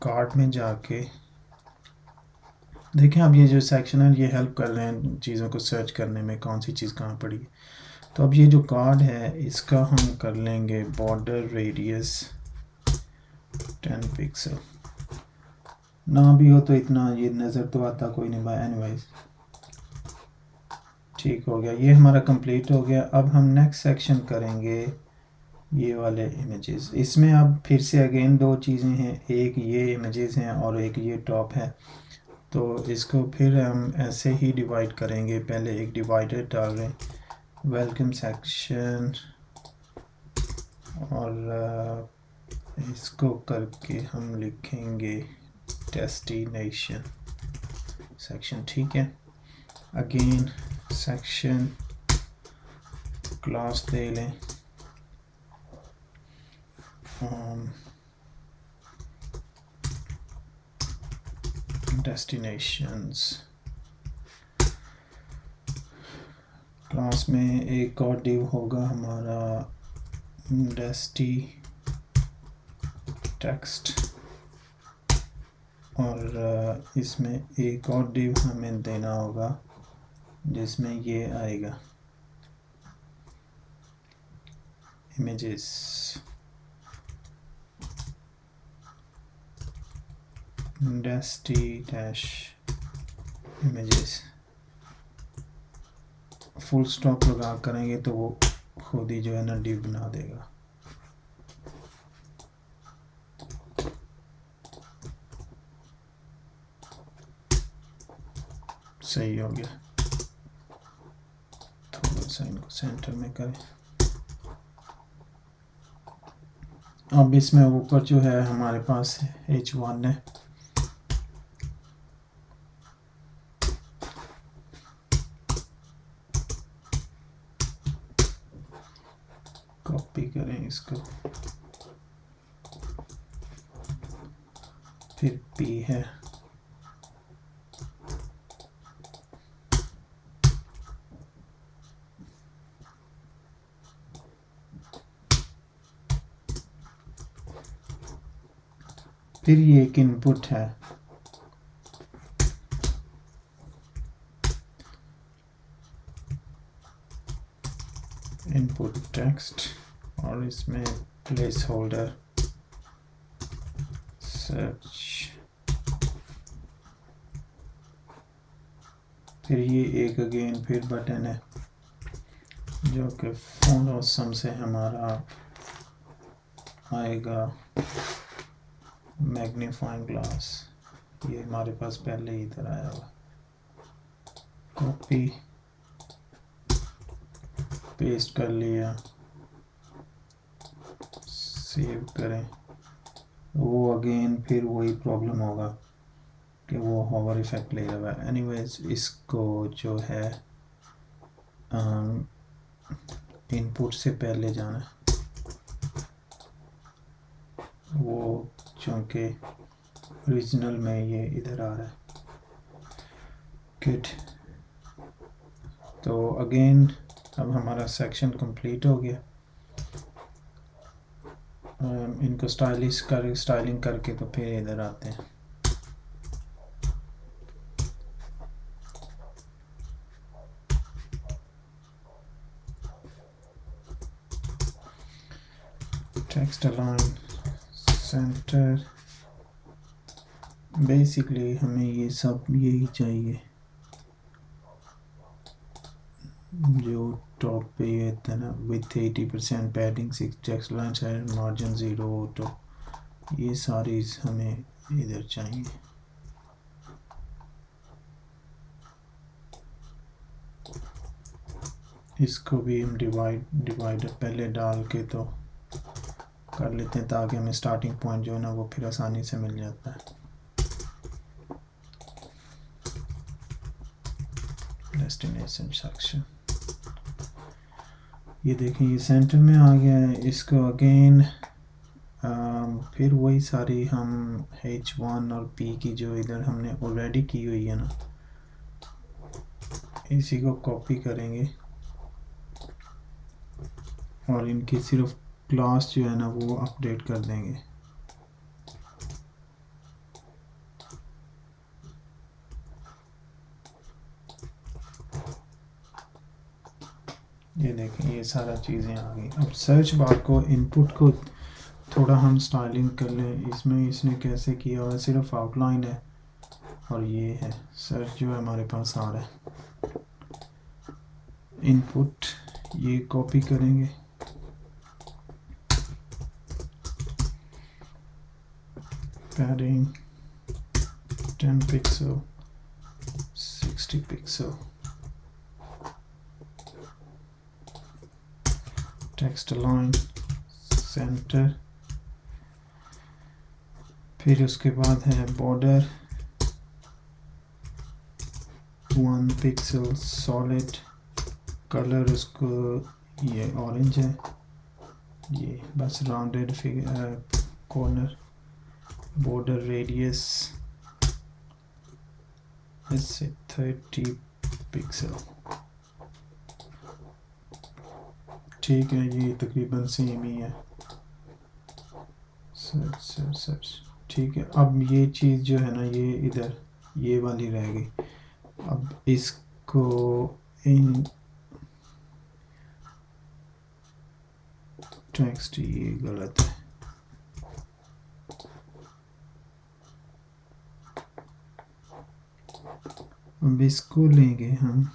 [SPEAKER 1] कार्ड में जाके देखें। अब ये जो सेक्शन है ये हेल्प कर रहे हैं चीज़ों को सर्च करने में, कौन सी चीज़ कहाँ पड़ी है। तो अब ये जो कार्ड है इसका हम कर लेंगे बॉर्डर रेडियस 10 पिक्सल। ना भी हो तो इतना ये नज़र तो आता कोई नहीं, बाय एनीवेज ठीक हो गया। ये हमारा कंप्लीट हो गया। अब हम नेक्स्ट सेक्शन करेंगे ये वाले इमेजेस। इसमें अब फिर से अगेन दो चीज़ें हैं, एक ये इमेजेस हैं और एक ये टॉप है। तो इसको फिर हम ऐसे ही डिवाइड करेंगे, पहले एक डिवाइडर डाल रहे हैं, वेलकम सेक्शन, और इसको करके हम लिखेंगे डेस्टिनेशन सेक्शन, ठीक है। अगेन सेक्शन क्लास दे लें डेस्टिनेशंस। क्लास में एक और डिव होगा हमारा डेस्टी टेक्स्ट, और इसमें एक और डिव हमें देना होगा जिसमें ये आएगा images, desti dash images. Full stop लगा करेंगे तो वो खुद ही जो है ना डिव बना देगा। सही हो गया। थोड़ा सा इनको सेंटर में करें। अब इसमें ऊपर जो है हमारे पास H1 है, कॉपी करें इसको, फिर P है, फिर ये एक इनपुट है, इनपुट टेक्स्ट, और इसमें प्लेस होल्डर सर्च। फिर ये एक अगेन फिर बटन है जो कि फ़ोन ऑसम से हमारा आएगा मैग्नीफाइंग ग्लास। ये हमारे पास पहले ही इधर आया हुआ, कॉपी पेस्ट कर लिया, सेव करें। वो अगेन फिर वही प्रॉब्लम होगा, कि वो होवर इफेक्ट ले रहा है। एनीवेज इसको जो है इनपुट से पहले जाना है, वो चूँकि ओरिजिनल में ये इधर आ रहा है। गुड, तो अगेन अब हमारा सेक्शन कंप्लीट हो गया। इनको स्टाइलिंग करके तो फिर इधर आते हैं। टेक्स्ट अलाइन सेंटर, बेसिकली हमें ये सब यही चाहिए जो टॉप पे ये था ना, with 80% padding, 6 text line side margin 0, तो ये सारी हमें इधर चाहिए। इसको भी हम डिवाइडर पहले डाल के तो कर लेते हैं ताकि हमें स्टार्टिंग पॉइंट जो है ना वो फिर आसानी से मिल जाता है। डेस्टिनेशन सेक्शन, ये देखें ये सेंटर में आ गया है। इसको अगेन फिर वही सारी हम H1 और P की जो इधर हमने ऑलरेडी की हुई है ना, इसी को कॉपी करेंगे और इनकी सिर्फ क्लास जो है ना वो अपडेट कर देंगे। ये देखें ये सारा चीज़ें आ गई। अब सर्च बार को इनपुट को थोड़ा हम स्टाइलिंग कर लें। इसमें इसने कैसे किया हुआ, सिर्फ आउटलाइन है और ये है सर्च जो है हमारे पास आ रहा है। इनपुट ये कॉपी करेंगे, padding 10 pixel 60 pixel, text align centre, फिर उसके बाद है बॉर्डर 1 पिक्सल सॉलिड, कलर उसको ये ऑरेंज है, ये बस rounded figure corner, border radius इससे 30 पिक्सल। ठीक है, ये तकरीबन सेम ही है। सर्च ठीक है। अब ये चीज़ जो है ना ये इधर ये वाली रह गई। अब इसको इन टेक्स्ट ये गलत है, अब इसको लेंगे हम,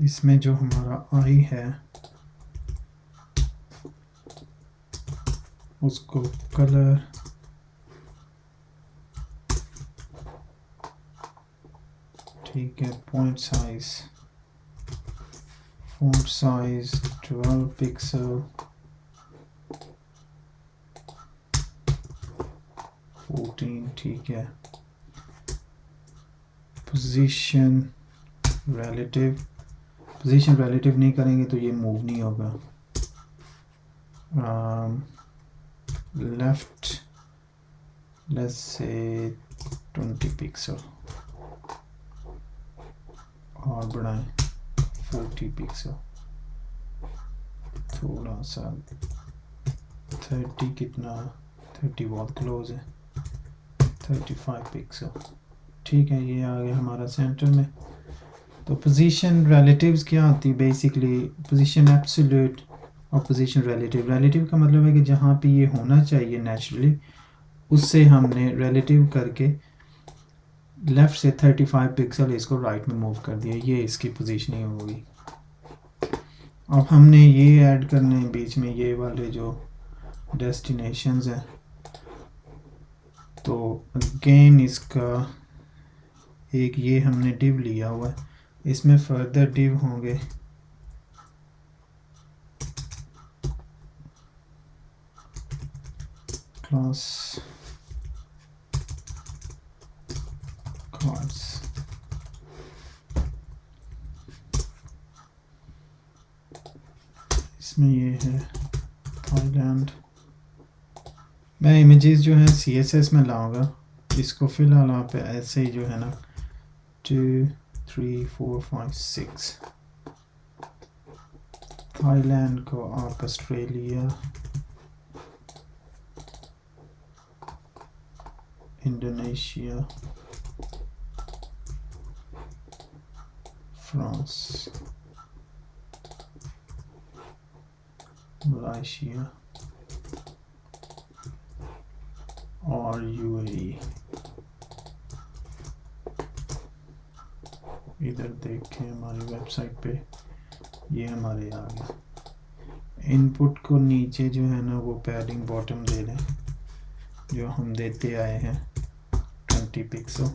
[SPEAKER 1] इसमें जो हमारा आई है उसको कलर ठीक है, point size font size 12 pixel 14 ठीक है। पोजीशन रिलेटिव नहीं करेंगे तो ये मूव नहीं होगा। लेफ्ट लेट्स से 20 पिक्सल और बढ़ाएं 40 पिक्सल, थोड़ा सा 30 कितना 30 बहुत क्लोज है, 35 पिक्सल ठीक है। ये आ गया हमारा सेंटर में। तो पोजीशन रिलेटिव्स क्या होती है, बेसिकली पोजीशन एब्सोल्यूट और पोजीशन रिलेटिव का मतलब है कि जहाँ पे ये होना चाहिए नेचुरली उससे हमने रिलेटिव करके लेफ़्ट से 35 पिक्सल इसको राइट में मूव कर दिया, ये इसकी पोजीशनिंग होगी। अब हमने ये ऐड करने हैं बीच में ये वाले जो डेस्टिनेशंस हैं, तो अगेन इसका एक ये हमने डिव लिया हुआ है, इसमें फर्दर डिव होंगे class cards. इसमें ये है थाईलैंड। मैं इमेजेस जो हैं CSS में लाऊंगा, इसको फिलहाल आप ऐसे ही जो है ना 2 3 4 5 6 थाईलैंड को आप ऑस्ट्रेलिया, इंडोनेशिया, फ्रांस, मलेशिया और UAE। इधर देखें हमारी वेबसाइट पे ये हमारे आ गया। इनपुट को नीचे जो है ना वो पैडिंग बॉटम दे दें जो हम देते आए हैं 20 पिक्सल।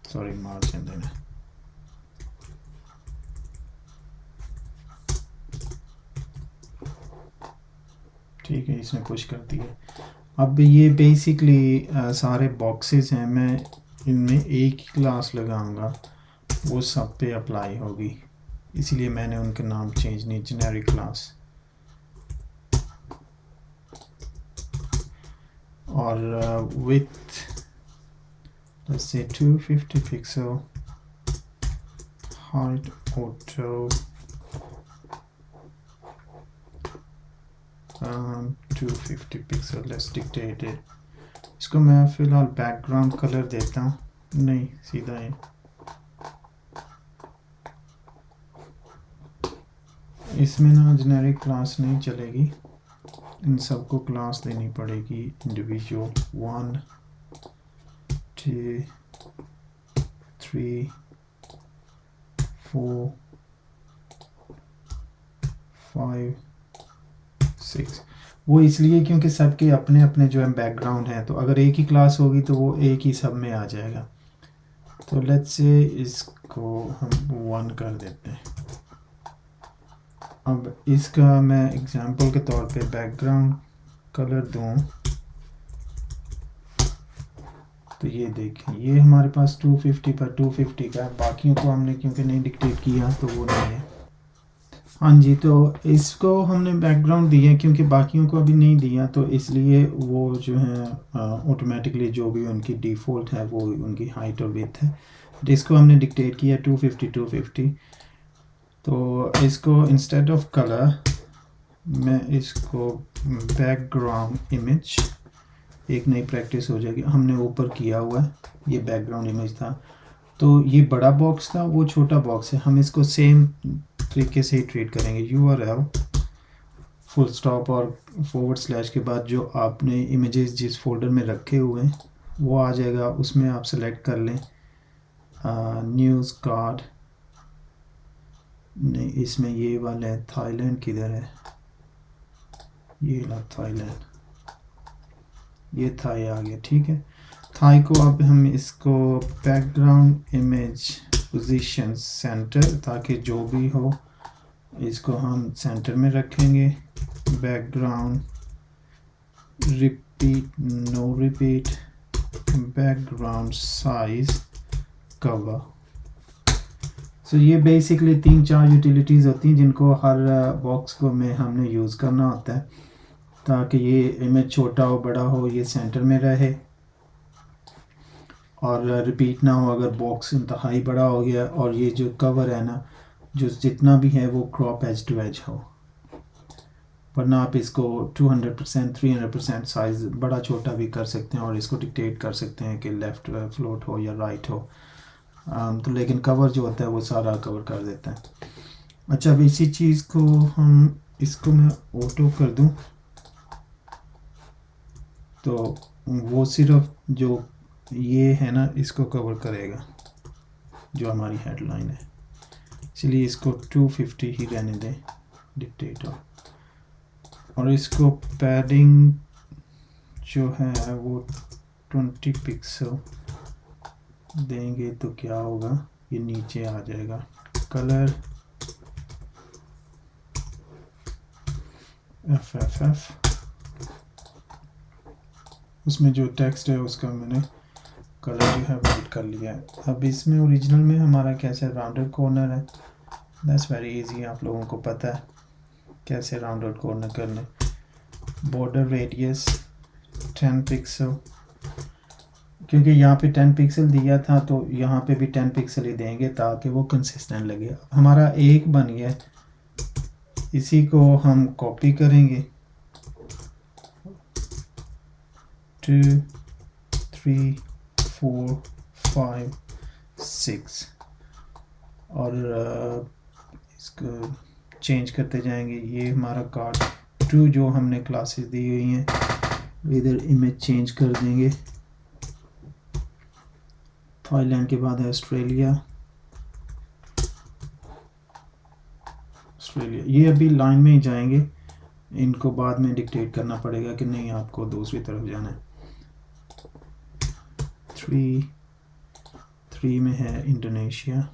[SPEAKER 1] सॉरी, मार्जिन देना। ठीक है, इसने पुश कर दिया। अब ये बेसिकली सारे बॉक्सेस हैं, मैं इनमें एक ही क्लास लगाऊंगा, वो सब पे अप्लाई होगी, इसीलिए मैंने उनका नाम चेंज नहीं, जेनेरिक क्लास। और with let's say 250 pixel, height auto, 250 pixel, let's dictate it। इसको मैं फिलहाल बैकग्राउंड कलर देता हूँ, नहीं सीधा है। इसमें ना जेनेरिक क्लास नहीं चलेगी, इन सबको क्लास देनी पड़ेगी इंडिविजुअल। 1 2 3 4 5 6। वो इसलिए क्योंकि सबके अपने अपने जो है बैकग्राउंड हैं, तो अगर एक ही क्लास होगी तो वो एक ही सब में आ जाएगा। तो लेट्स से इसको हम 1 कर देते हैं। अब इसका मैं एग्जांपल के तौर पे बैकग्राउंड कलर दूं, तो ये देखें ये हमारे पास 250 पर 250 का है, बाकियों को हमने क्योंकि नहीं डिक्टेट किया तो वो नहीं है। हाँ जी, तो इसको हमने बैकग्राउंड दिया क्योंकि बाकियों को अभी नहीं दिया, तो इसलिए वो जो है ऑटोमेटिकली जो भी उनकी डिफ़ॉल्ट है वो उनकी हाइट और विड्थ है। तो इसको हमने डिक्टेट किया 250। तो इसको इंस्टेड ऑफ कलर मैं इसको बैकग्राउंड इमेज, एक नई प्रैक्टिस हो जाएगी। हमने ऊपर किया हुआ है, ये बैकग्राउंड इमेज था, तो ये बड़ा बॉक्स था, वो छोटा बॉक्स है। हम इसको सेम तरीके से ही ट्रीट करेंगे। URL फुल स्टॉप और / के बाद जो आपने इमेजेस जिस फोल्डर में रखे हुए हैं वो आ जाएगा, उसमें आप सेलेक्ट कर लें न्यूज़ कार्ड। नहीं, इसमें ये वाला है थाईलैंड, किधर है ये ला थाईलैंड, ये थाई आ गया। ठीक है, थाई को अब हम इसको बैकग्राउंड इमेज पोजीशन सेंटर, ताकि जो भी हो इसको हम सेंटर में रखेंगे। Background repeat no repeat, background size cover. So ये बेसिकली 3-4 यूटिलिटीज़ होती हैं जिनको हर बॉक्स को में हमने यूज़ करना होता है, ताकि ये इमेज छोटा हो बड़ा हो ये सेंटर में रहे और रिपीट ना हो अगर बॉक्स इंतहाई बड़ा हो गया, और ये जो कवर है ना जो जितना भी है वो क्रॉप एज टू एज हो, वरना आप इसको 200% 300% साइज़ बड़ा छोटा भी कर सकते हैं और इसको डिक्टेट कर सकते हैं कि लेफ़्ट फ्लोट हो या राइट हो। तो लेकिन कवर जो होता है वो सारा कवर कर देता है। अच्छा, अब इसी चीज़ को हम इसको मैं ऑटो कर दूं तो वो सिर्फ जो ये है ना इसको कवर करेगा जो हमारी हेडलाइन है, इसलिए इसको 250 ही रहने दें डिक्टेटर। और इसको पैडिंग जो है वो 20 पिक्सल देंगे तो क्या होगा, ये नीचे आ जाएगा। कलर FFF, उसमें जो टेक्स्ट है उसका मैंने कलर जो है वाइट कर लिया है। अब इसमें ओरिजिनल में हमारा कैसे राउंडेड कॉर्नर है, दैट्स वेरी इजी, आप लोगों को पता है कैसे राउंडेड कॉर्नर करने। बॉर्डर रेडियस 10 पिक्सल, क्योंकि यहाँ पे 10 पिक्सल दिया था तो यहाँ पे भी 10 पिक्सल ही देंगे ताकि वो कंसिस्टेंट लगे। हमारा एक बन गया, इसी को हम कॉपी करेंगे 2 3 4 5 6 और इसको चेंज करते जाएंगे। ये हमारा कार्ड 2 जो हमने क्लासेस दी हुई हैं, इधर इमेज चेंज कर देंगे। थाईलैंड के बाद है ऑस्ट्रेलिया। ये अभी लाइन में ही जाएंगे, इनको बाद में डिक्टेट करना पड़ेगा कि नहीं आपको दूसरी तरफ जाना है। 3 में है इंडोनेशिया।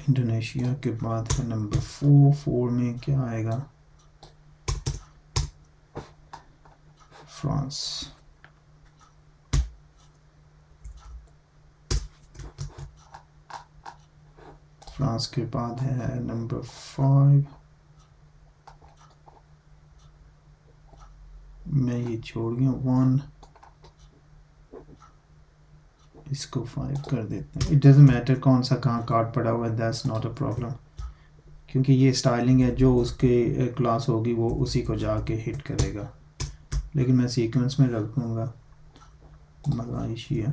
[SPEAKER 1] इंडोनेशिया के बाद है नंबर 4 में क्या आएगा, फ्रांस। फ्रांस के बाद है नंबर 5 मैं ये छोड़ गया 1, इसको 5 कर देते हैं। इट डज़न्ट मैटर कौन सा कहाँ कार्ड पड़ा हुआ है, दैट्स नॉट अ प्रॉब्लम, क्योंकि ये स्टाइलिंग है, जो उसके क्लास होगी वो उसी को जाके हिट करेगा। लेकिन मैं सीक्वेंस में रख दूँगा मलाइशिया,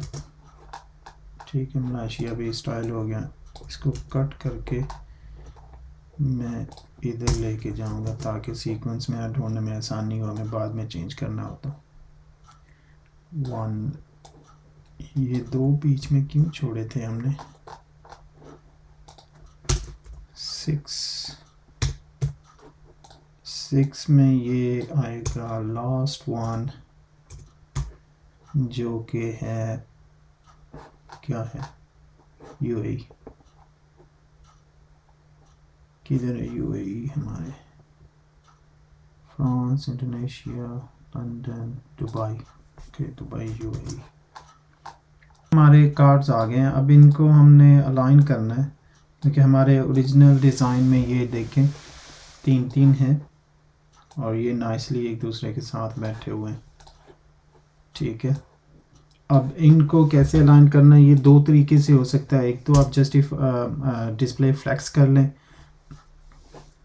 [SPEAKER 1] ठीक है, मलाइशिया भी स्टाइल हो गया। इसको कट करके मैं इधर लेके जाऊंगा ताकि सीक्वेंस में ढूंढने में आसानी हो, हमें बाद में चेंज करना हो तो। 1, ये 2 बीच में क्यों छोड़े थे हमने। 6 में ये आएगा लास्ट 1 जो कि है क्या है, UAE। किधर है UAE हमारे, France, Indonesia, London, Dubai, okay Dubai UAE। हमारे कार्ड्स आ गए हैं, अब इनको हमने अलाइन करना है क्योंकि हमारे ओरिजिनल डिज़ाइन में ये देखें 3 हैं और ये नाइसली एक दूसरे के साथ बैठे हुए हैं, ठीक है। अब इनको कैसे अलाइन करना है, ये 2 तरीके से हो सकता है। एक तो आप जस्ट डिस्प्ले फ्लेक्स कर लें।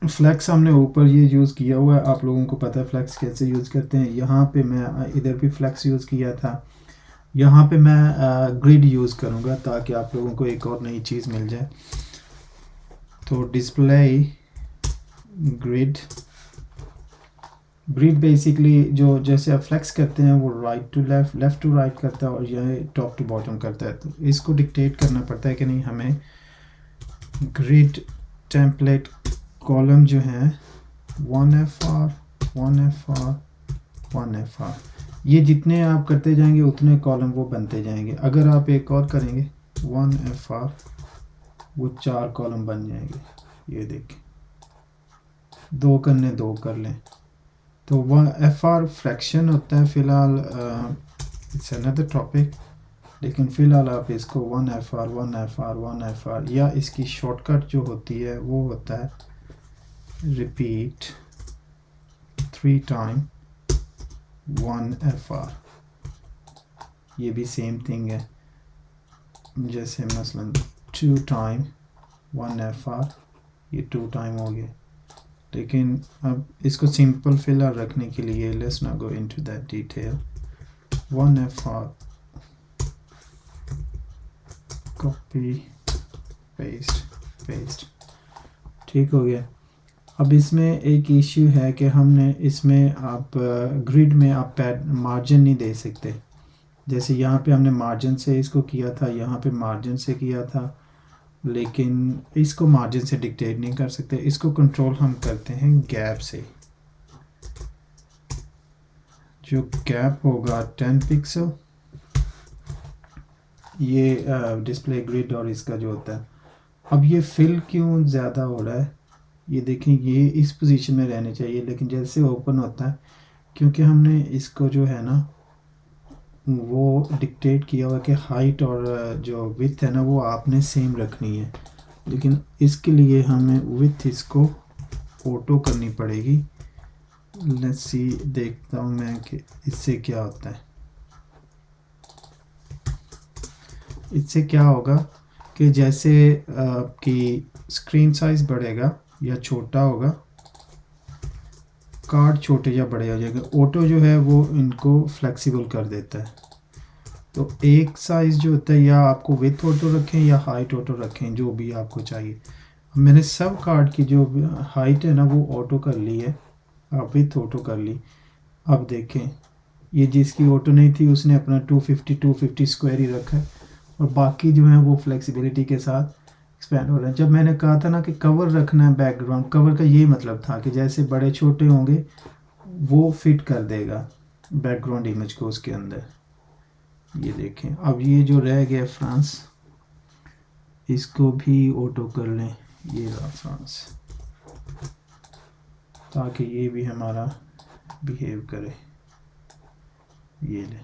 [SPEAKER 1] फ्लेक्स हमने ऊपर ये यूज़ किया हुआ है, आप लोगों को पता है फ्लेक्स कैसे यूज़ करते हैं। यहाँ पे मैं इधर भी फ्लेक्स यूज़ किया था, यहाँ पे मैं ग्रिड यूज़ करूँगा ताकि आप लोगों को एक और नई चीज़ मिल जाए। तो डिस्प्ले ग्रिड बेसिकली जो जैसे आप फ्लेक्स करते हैं वो right to left, left to right करता है और यह टॉप टू बॉटम करता है। तो इसको डिक्टेट करना पड़ता है कि नहीं, हमें ग्रिड टेम्पलेट कॉलम जो है 1FR 1FR 1FR, ये जितने आप करते जाएंगे उतने कॉलम वो बनते जाएंगे। अगर आप एक और करेंगे 1FR, वो 4 कॉलम बन जाएंगे। ये देखें, 2 करने 2 कर लें तो 1FR फ्रैक्शन होता है। फ़िलहाल इट्स अनदर टॉपिक, लेकिन फ़िलहाल आप इसको 1FR 1FR 1FR, या इसकी शॉर्टकट जो होती है वो होता है रिपीट 3 टाइम 1FR। ये भी सेम थिंग है, जैसे मसलन 2 टाइम 1FR, ये 2 टाइम हो गया। लेकिन अब इसको सिंपल फिलहाल रखने के लिए let's not go into that detail. 1FR copy paste, ठीक हो गया। अब इसमें एक इश्यू है कि हमने इसमें आप ग्रिड में आप मार्जिन नहीं दे सकते। जैसे यहाँ पे हमने मार्जिन से इसको किया था, यहाँ पे मार्जिन से किया था, लेकिन इसको मार्जिन से डिक्टेट नहीं कर सकते। इसको कंट्रोल हम करते हैं गैप से, जो गैप होगा 10 पिक्सल, ये डिस्प्ले ग्रिड और इसका जो होता है। अब ये फिल क्यों ज़्यादा हो रहा है, ये देखें, ये इस पोजीशन में रहने चाहिए, लेकिन जैसे ओपन होता है, क्योंकि हमने इसको जो है ना वो डिक्टेट किया हुआ कि हाइट और जो विड्थ है ना वो आपने सेम रखनी है, लेकिन इसके लिए हमें विड्थ इसको ऑटो करनी पड़ेगी। लेट्स सी, देखता हूँ मैं कि इससे क्या होता है। इससे क्या होगा कि जैसे आपकी स्क्रीन साइज़ बढ़ेगा या छोटा होगा, कार्ड छोटे या बड़े हो जाएंगे, ऑटो जो है वो इनको फ्लेक्सिबल कर देता है। तो एक साइज़ जो होता है, या आपको विथ ऑटो रखें या हाइट ऑटो रखें, जो भी आपको चाहिए। मैंने सब कार्ड की जो हाइट है ना वो ऑटो कर ली है, अब विथ ऑटो कर ली। अब देखें, ये जिसकी ऑटो नहीं थी उसने अपना 250 स्क्वायर ही रखा है, और बाकी जो है वो फ्लेक्सिबिलिटी के साथ एक्सपैंड हो रहा है। जब मैंने कहा था ना कि कवर रखना है बैकग्राउंड, कवर का ये मतलब था कि जैसे बड़े छोटे होंगे वो फिट कर देगा बैकग्राउंड इमेज को उसके अंदर। ये देखें, अब ये जो रह गया फ्रांस, इसको भी ऑटो कर लें, ये रहा फ्रांस, ताकि ये भी हमारा बिहेव करे। ये ले,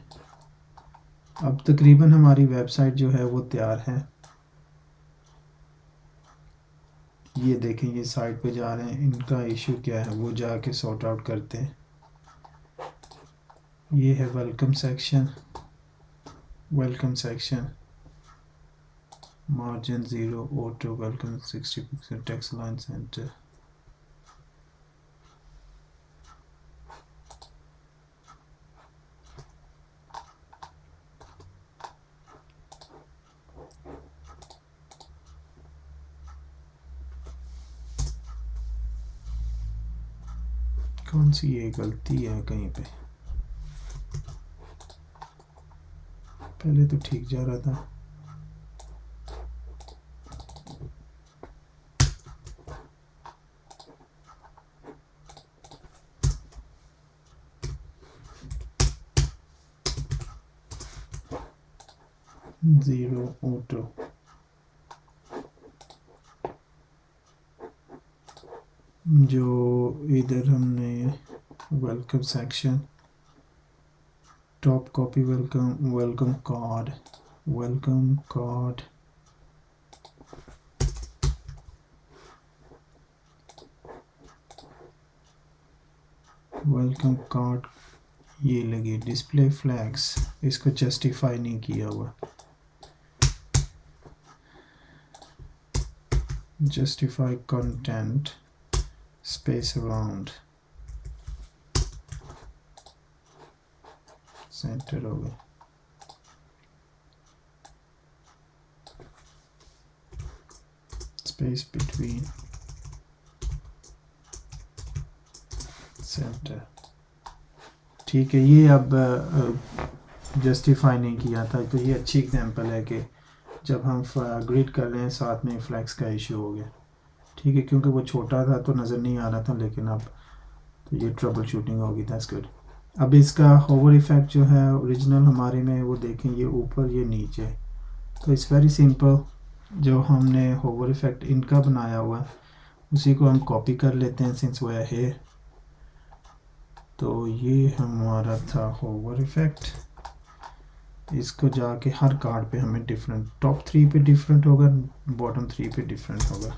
[SPEAKER 1] अब तकरीबन हमारी वेबसाइट जो है वो तैयार है। ये देखें, ये साइट पे जा रहे हैं, इनका इशू क्या है वो जाके सॉर्ट आउट करते हैं। ये है welcome section, margin 0, auto welcome 60 pixel, text line centre. कौन सी ये गलती है कहीं पे, पहले तो ठीक जा रहा था। ज़ीरो ऑटो, जो इधर हमने welcome section, top copy welcome card, welcome card, ये लगी डिस्प्ले फ्लैग्स, इसको जस्टिफाई नहीं किया हुआ। Justify content, space around, centre हो गया। स्पेस बिटवीन, सेंटर, ठीक है। ये अब जस्टिफाई नहीं किया था, तो ये अच्छी एग्जांपल है कि जब हम ग्रिड कर रहे हैं साथ में फ्लैक्स का इशू हो गया, ठीक है, क्योंकि वो छोटा था तो नज़र नहीं आ रहा था, लेकिन अब तो ये ट्रबल शूटिंग होगी, दैट्स गुड। अब इसका होवर इफेक्ट जो है ओरिजिनल हमारे में, वो देखें, ये ऊपर ये नीचे, तो इट्स वेरी सिंपल। जो हमने होवर इफेक्ट इनका बनाया हुआ है उसी को हम कॉपी कर लेते हैं, सिंस वो है। तो ये हमारा था होवर इफेक्ट, इसको जाके हर कार्ड पे हमें डिफरेंट, टॉप 3 पे डिफरेंट होगा, बॉटम 3 पे डिफरेंट होगा।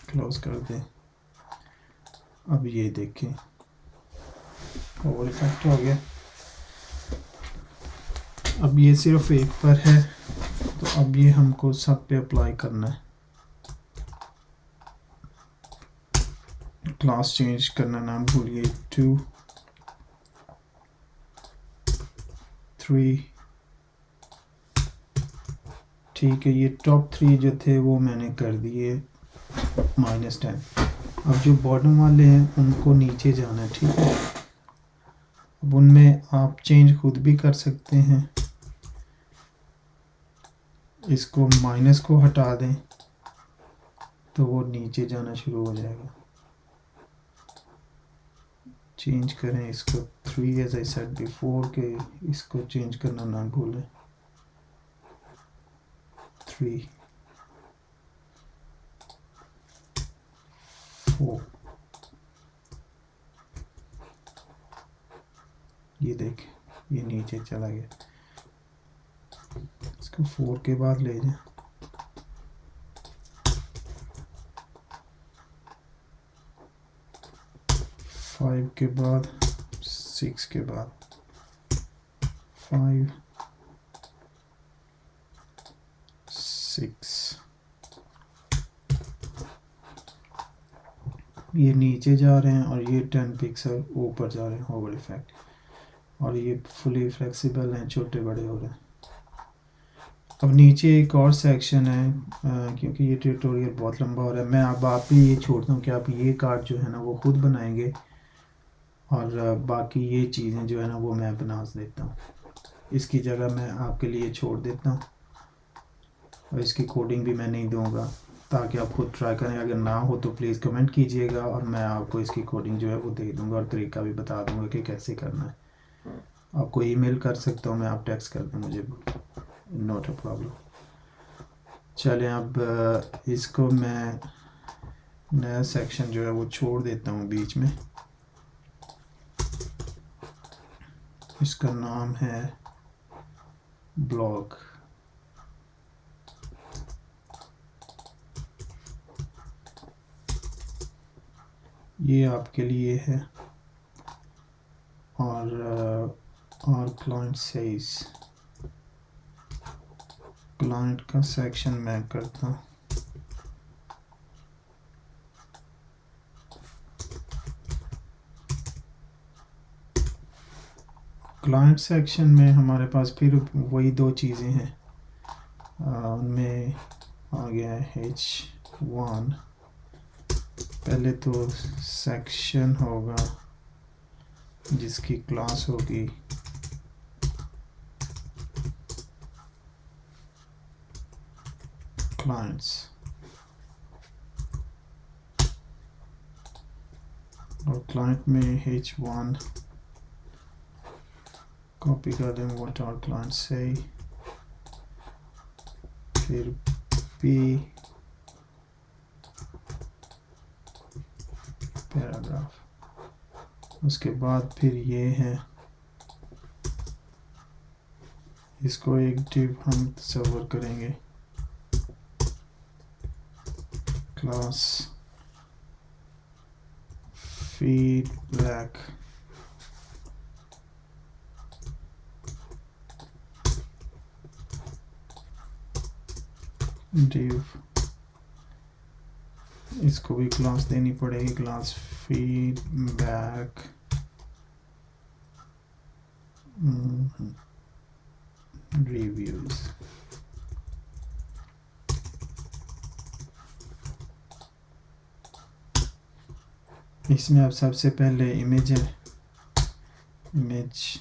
[SPEAKER 1] क्लोज कर दें। अब ये देखें, ओवर इफेक्ट हो गया। अब ये सिर्फ एक पर है, तो अब ये हमको सब पे अप्लाई करना है। क्लास चेंज करना ना भूलिए, 2 3, ठीक है। ये टॉप 3 जो थे वो मैंने कर दिए -10। अब जो बॉटम वाले हैं उनको नीचे जाना है, ठीक है। अब उनमें आप चेंज खुद भी कर सकते हैं, इसको माइनस को हटा दें तो वो नीचे जाना शुरू हो जाएगा। चेंज करें इसको 3 एज आई सेड बिफोर के इसको चेंज करना ना भूलें। 3 4 ये देख ये नीचे चला गया। इसको 4 के बाद ले जाएं। 5 के बाद 6 के बाद 5 6 ये नीचे जा रहे हैं और ये 10 पिक्सल ऊपर जा रहे हैं ओवर इफेक्ट, और ये फुली फ्लेक्सिबल हैं, छोटे बड़े हो रहे हैं। अब नीचे एक और सेक्शन है क्योंकि ये ट्यूटोरियल बहुत लंबा हो रहा है, मैं अब आप ही ये छोड़ता हूँ कि आप ये कार्ड जो है ना वो खुद बनाएंगे और बाकी ये चीज़ें जो है ना वो मैं बना देता हूँ। इसकी जगह मैं आपके लिए छोड़ देता हूँ और इसकी कोडिंग भी मैं नहीं दूँगा ताकि आप खुद ट्राई करें। अगर ना हो तो प्लीज़ कमेंट कीजिएगा और मैं आपको इसकी कोडिंग जो है वो दे दूँगा और तरीका भी बता दूँगा कि कैसे करना है। आपको ईमेल कर सकता हूँ मैं, आप टेक्स्ट कर दें मुझे, नॉट अ प्रॉब्लम। चलें अब इसको मैं नया सेक्शन जो है वो छोड़ देता हूँ बीच में। इसका नाम है ब्लॉग। ये आपके लिए है और क्लाइंट सेज, क्लाइंट का सेक्शन मैं करता हूँ। क्लाइंट सेक्शन में हमारे पास फिर वही दो चीज़ें हैं, उनमें आ गया है H1। पहले तो सेक्शन होगा जिसकी क्लास होगी क्लाइंट्स, और क्लाइंट में H1 कॉपी कर दें व्हाट आवर क्लाइंट्स से, फिर P पैराग्राफ, उसके बाद फिर ये है, इसको एक डिव हम तस्वर करेंगे क्लास फीडबैक, डिव इसको भी क्लास देनी पड़ेगी, क्लास फीडबैक रिव्यूज। इसमें अब सबसे पहले इमेज है, इमेज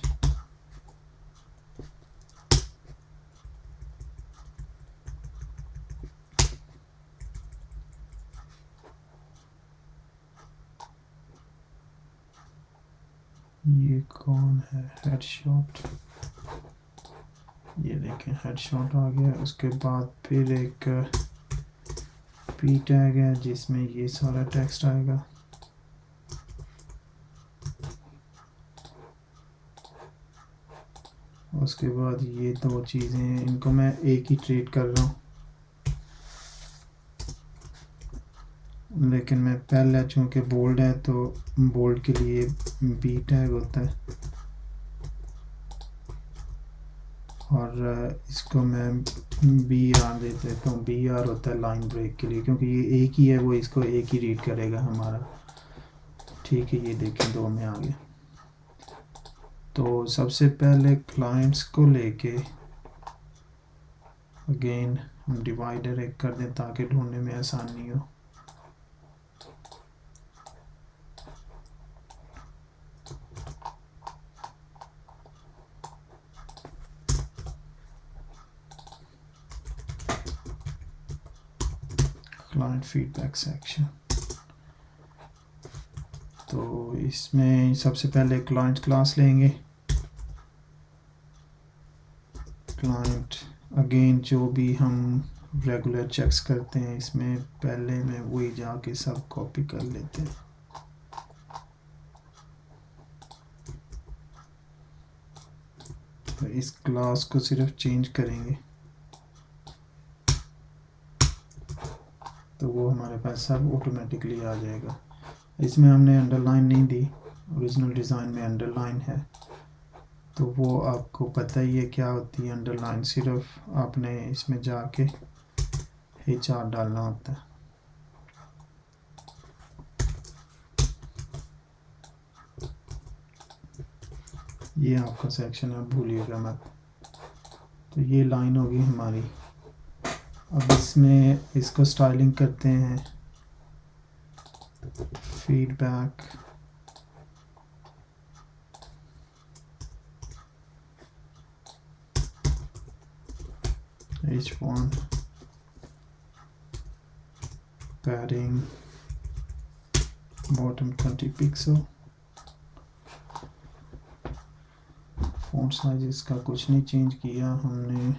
[SPEAKER 1] ये कौन है, हेडशॉट, ये देखें हेडशॉट आ गया। उसके बाद फिर एक पी टैग है जिसमें ये सारा टेक्स्ट आएगा। उसके बाद ये दो चीज़ें हैं, इनको मैं एक ही ट्रीट कर रहा हूँ, लेकिन मैं पहले चूँकि बोल्ड है तो बोल्ड के लिए बी टैग होता है और इसको मैं बी आर दे देता हूँ। बी आर होता है लाइन ब्रेक के लिए, क्योंकि ये एक ही है वो इसको एक ही रीड करेगा हमारा। ठीक है, ये देखें दो में आ गया। तो सबसे पहले क्लाइंट्स को लेके अगेन हम डिवाइडर एक कर दें ताकि ढूंढने में आसानी हो। Client feedback section. तो इसमें सबसे पहले क्लाइंट क्लास लेंगे। क्लाइंट अगेन जो भी हम रेगुलर चेक्स करते हैं इसमें पहले में वही जाके सब कॉपी कर लेते हैं। तो इस क्लास को सिर्फ चेंज करेंगे तो वो हमारे पास सब ऑटोमेटिकली आ जाएगा। इसमें हमने अंडरलाइन नहीं दी, ओरिजिनल डिज़ाइन में अंडरलाइन है, तो वो आपको पता ही है क्या होती है अंडरलाइन। सिर्फ आपने इसमें जाके HR डालना होता है। ये आपका सेक्शन है, भूलिएगा मत। तो ये लाइन होगी हमारी। अब इसमें इसको स्टाइलिंग करते हैं। Feedback H1 padding bottom 20 pixel। Font size इसका कुछ नहीं चेंज किया हमने।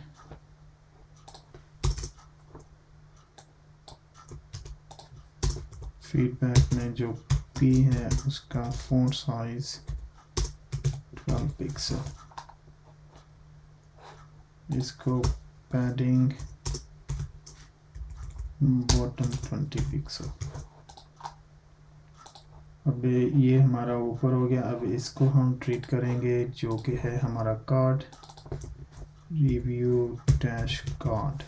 [SPEAKER 1] फीडबैक में जो P है उसका फॉन्ट साइज 12 पिक्सल। इसको पैडिंग बॉटम 20 पिक्सल। अब ये हमारा ऊपर हो गया। अब इसको हम ट्रीट करेंगे जो कि है हमारा card, review dash card.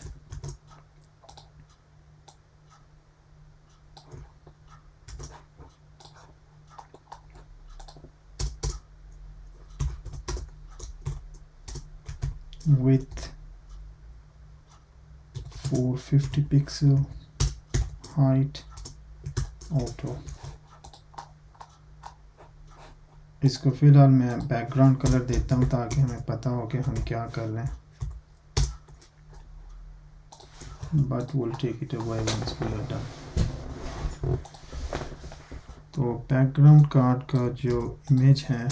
[SPEAKER 1] width 450 pixel, height auto. इसको फिलहाल मैं बैकग्राउंड कलर देता हूँ ताकि हमें पता हो कि हम क्या कर रहे हैं। But will take it away once we are done. तो बैकग्राउंड कार्ड का जो इमेज है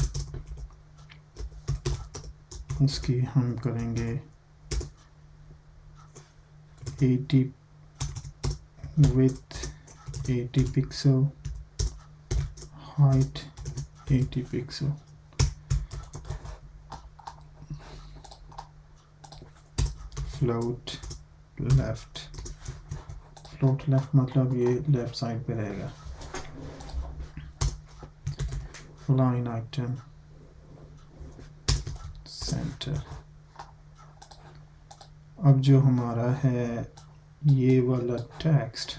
[SPEAKER 1] उसकी हम करेंगे 80 width 80 pixel, height 80 pixel. Float left मतलब ये लेफ्ट साइड पे रहेगा। Line item centre. अब जो हमारा है ये वाला टेक्स्ट,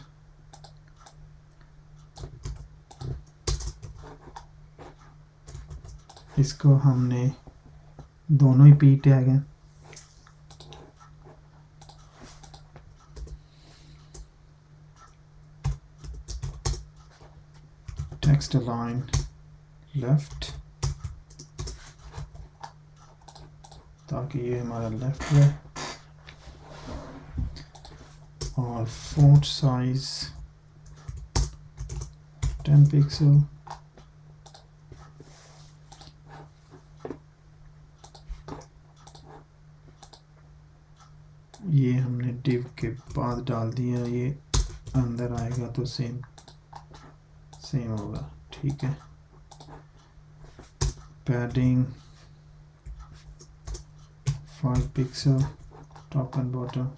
[SPEAKER 1] इसको हमने दोनों ही P टैग हैं। टेक्स्ट अलाइन लेफ्ट ताकि ये हमारा लेफ्ट है। और फॉन्ट साइज 10 पिक्सल। ये हमने डिव के बाद डाल दिया, ये अंदर आएगा तो सेम होगा। ठीक है। Padding 5 pixel top and bottom.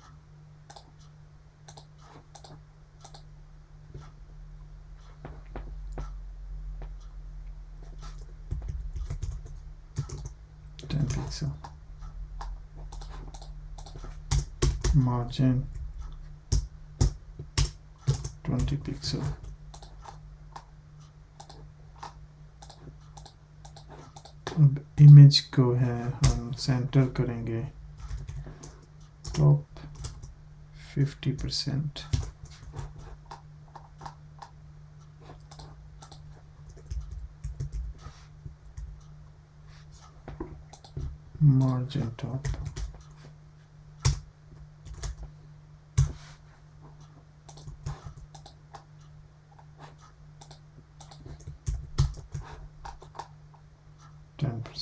[SPEAKER 1] margin 20 pixel. अब इमेज को है हम सेंटर करेंगे टॉप 50%। margin top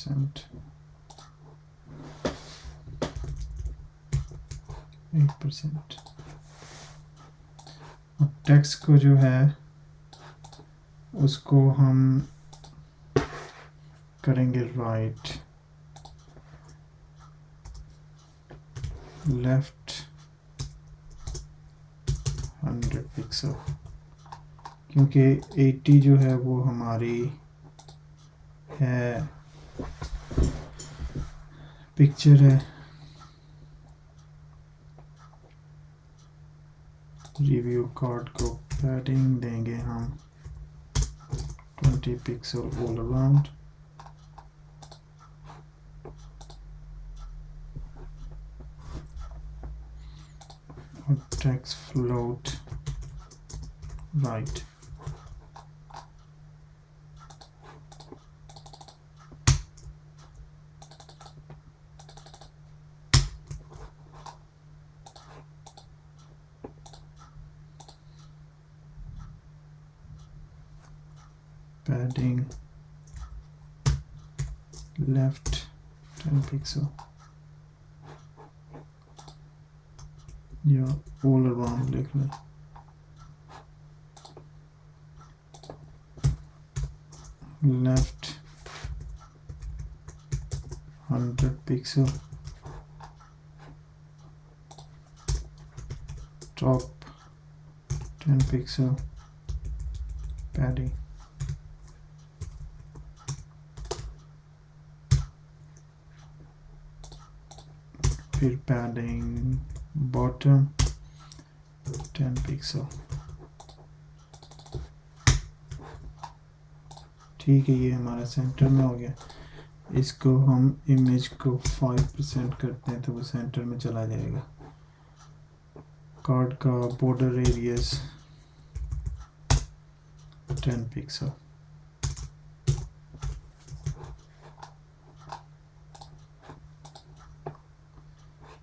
[SPEAKER 1] 5%, 8%। अब टेक्स्ट को जो है उसको हम करेंगे राइट, लेफ्ट 100 पिक्सल, क्योंकि 80 जो है वो हमारी है पिक्चर है। रिव्यू कार्ड को पैडिंग देंगे हम 20 पिक्सल ऑल अराउंड। और text float right. padding left 10 pixel या all around लिख लें। left 100 pixel, top 10 pixel padding। फिर padding bottom 10 पिक्सल। ठीक है, ये हमारा सेंटर में हो गया। इसको हम इमेज को 5% करते हैं तो वो सेंटर में चला जाएगा। कार्ड का बॉर्डर एरियाज 10 पिक्सल।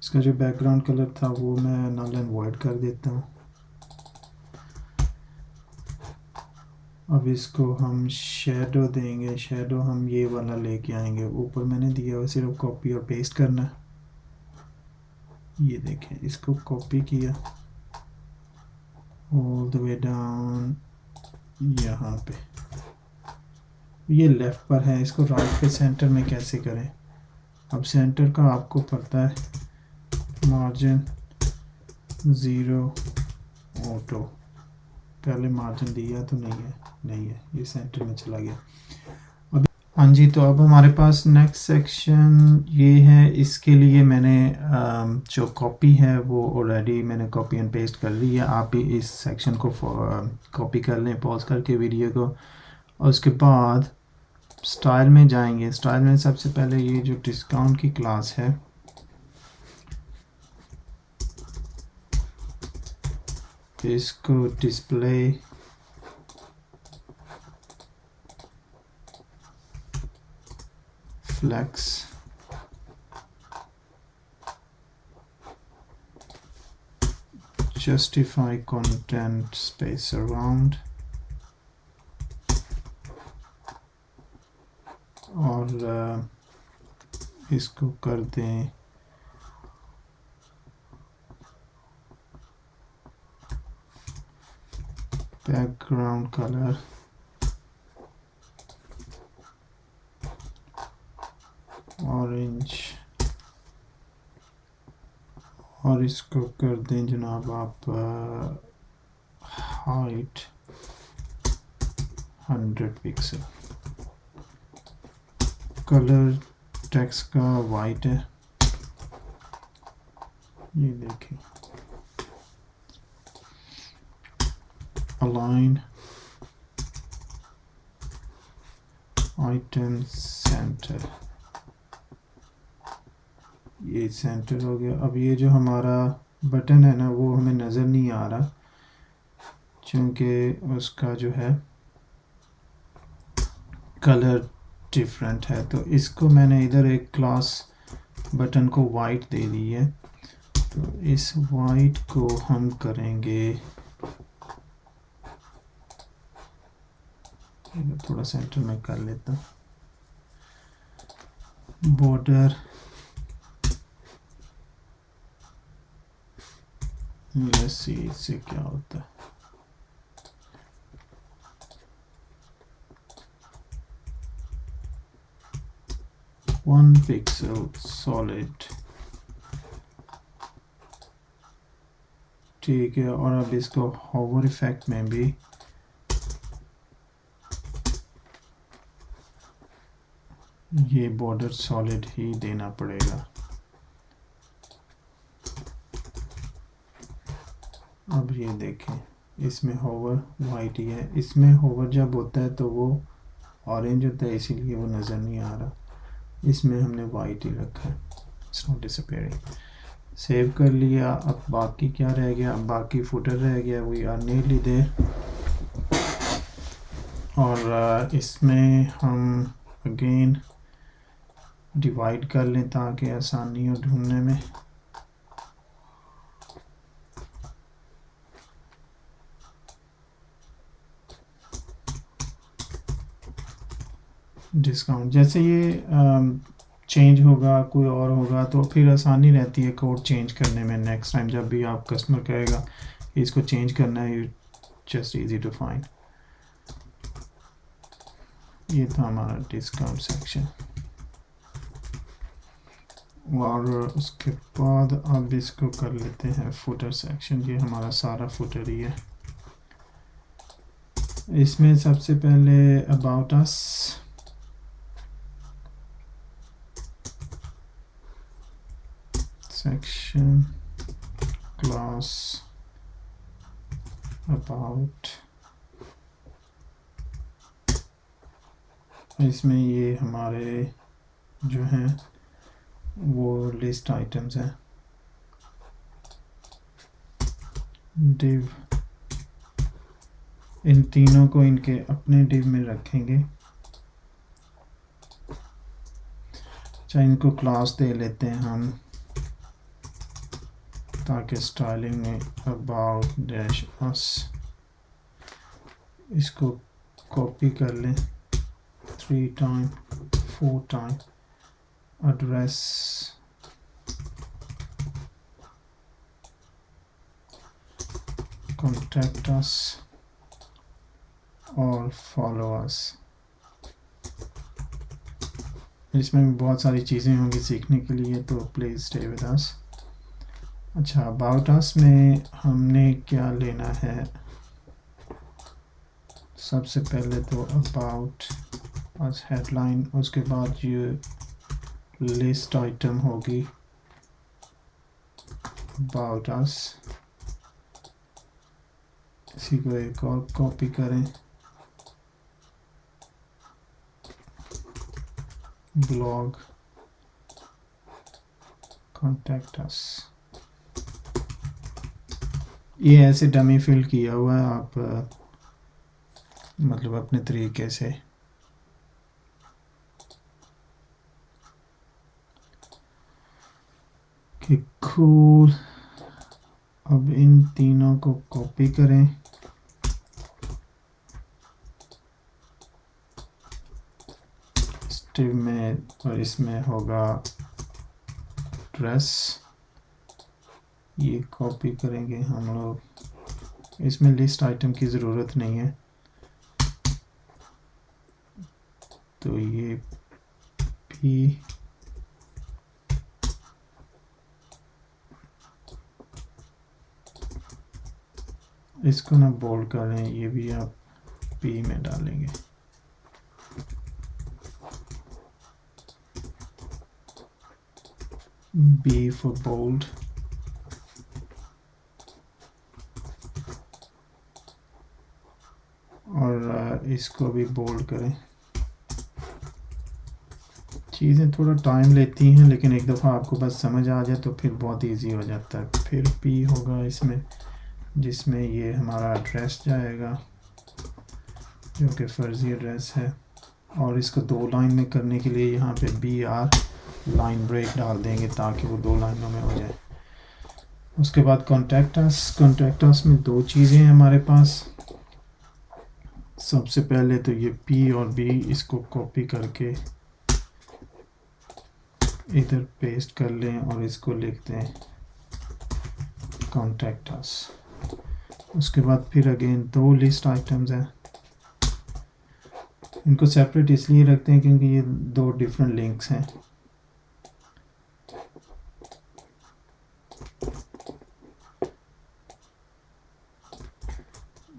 [SPEAKER 1] इसका जो बैकग्राउंड कलर था वो मैं नल एंड वॉइड कर देता हूँ। अब इसको हम शेडो देंगे। शेडो हम ये वाला लेके आएंगे, ऊपर मैंने दिया हुआ, सिर्फ कॉपी और पेस्ट करना। ये देखें, इसको कॉपी किया ऑल द वे डाउन यहाँ पे। ये लेफ़्ट पर है, इसको राइट पे सेंटर में कैसे करें। अब सेंटर का आपको पता है, मार्जिन 0 ऑटो। पहले मार्जिन दिया तो नहीं है, ये सेंटर में चला गया। अब हाँ जी, तो अब हमारे पास नेक्स्ट सेक्शन ये है। इसके लिए मैंने जो कॉपी है वो ऑलरेडी मैंने कॉपी एंड पेस्ट कर ली है। आप भी इस सेक्शन को कॉपी कर लें पॉज करके वीडियो को, और उसके बाद स्टाइल में जाएंगे। स्टाइल में सबसे पहले ये जो डिस्काउंट की क्लास है, इसको display flex justify content space around, और इसको कर दें बैकग्राउंड कलर ऑरेंज, और इसको कर दें जनाब आप हाइट 100 पिक्सल। कलर टेक्स्ट का वाइट है, ये देखें। अलाइन आइटम सेंटर, ये सेंटर हो गया। अब ये जो हमारा बटन है ना, वो हमें नज़र नहीं आ रहा क्योंकि उसका जो है कलर डिफरेंट है। तो इसको मैंने इधर एक क्लास बटन को वाइट दे दी है, तो इस वाइट को हम करेंगे, थोड़ा सेंटर में कर लेता हूँ। बॉर्डर लेट्स सी इससे क्या होता है। वन पिक्सल सॉलिड, ठीक है। और अब इसको होवर इफेक्ट में भी ये बॉर्डर सॉलिड ही देना पड़ेगा। अब ये देखें, इसमें होवर वाइट ही है, इसमें होवर जब होता है तो वो ऑरेंज होता है, इसीलिए वो नज़र नहीं आ रहा। इसमें हमने वाइट ही रखा है। It's not disappearing. सेव कर लिया। अब बाकी क्या रह गया? अब बाकी फुटर रह गया। We are nearly there. और इसमें हम अगेन डिवाइड कर लें ताकि आसानी हो ढूंढने में। डिस्काउंट जैसे ये चेंज होगा, कोई और होगा तो फिर आसानी रहती है कोड चेंज करने में। नेक्स्ट टाइम जब भी आप कस्टमर कहेगा कि इसको चेंज करना है, you just easy to find. ये था हमारा डिस्काउंट सेक्शन। और उसके बाद अब इसको कर लेते हैं फुटर सेक्शन। ये हमारा सारा फुटर ही है। इसमें सबसे पहले about us, section class about, इसमें ये हमारे जो हैं वो लिस्ट आइटम्स हैं। डिव, इन तीनों को इनके अपने डिव में रखेंगे। अच्छा, इनको क्लास दे लेते हैं हम ताकि स्टाइलिंग में अबाउट डैश अस, इसको कॉपी कर लें 3 time 4 time. Address, contact us और फॉलो अस। इसमें भी बहुत सारी चीज़ें होंगी सीखने के लिए, तो प्लीज़ स्टे विद अस। अच्छा, अबाउट अस में हमने क्या लेना है? सबसे पहले तो अबाउट अस हेडलाइन, उसके बाद ये लिस्ट आइटम होगी अबाउट अस। इसी को एक और कॉपी करें, ब्लॉग कॉन्टैक्ट अस। ये ऐसे डमी फिल किया हुआ है, आप मतलब अपने तरीके से। कि कूल। अब इन तीनों को कॉपी करें, स्टिव में, और इसमें होगा ड्रेस। ये कॉपी करेंगे हम लोग। इसमें लिस्ट आइटम की ज़रूरत नहीं है, तो ये भी इसको ना बोल्ड करें, ये भी आप पी में डालेंगे। B for bold. और इसको भी बोल्ड करें। चीज़ें थोड़ा टाइम लेती हैं, लेकिन एक दफ़ा आपको बस समझ आ जाए तो फिर बहुत इजी हो जाता है। फिर पी होगा इसमें, जिसमें ये हमारा एड्रेस जाएगा जो कि फ़र्ज़ी एड्रेस है। और इसको 2 लाइन में करने के लिए यहाँ पे BR लाइन ब्रेक डाल देंगे ताकि वो 2 लाइनों में हो जाए। उसके बाद कॉन्टैक्ट अस में 2 चीज़ें हैं हमारे पास। सबसे पहले तो ये P और B, इसको कॉपी करके इधर पेस्ट कर लें और इसको लिखते हैं कॉन्टैक्ट अस। उसके बाद फिर अगेन 2 लिस्ट आइटम्स हैं, इनको सेपरेट इसलिए रखते हैं क्योंकि ये 2 डिफरेंट लिंक्स हैं।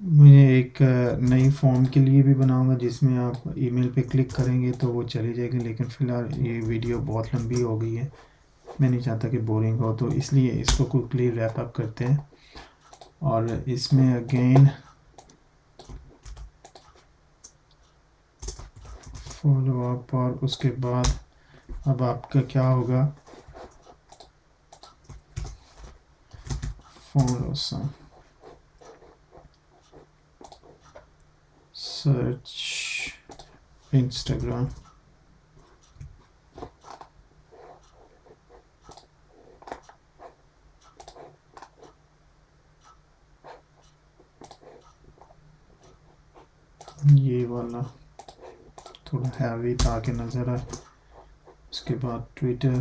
[SPEAKER 1] मैं एक नई फॉर्म के लिए भी बनाऊंगा जिसमें आप ईमेल पे क्लिक करेंगे तो वो चली जाएगी, लेकिन फ़िलहाल ये वीडियो बहुत लंबी हो गई है, मैं नहीं चाहता कि बोरिंग हो, तो इसलिए इसको क्विकली रैप अप करते हैं। और इसमें अगेन फॉलो अप, और उसके बाद अब आपका क्या होगा, फॉलो सम सर्च इंस्टाग्राम। ये वाला थोड़ा हैवी ताकि नज़र आए। उसके बाद ट्विटर,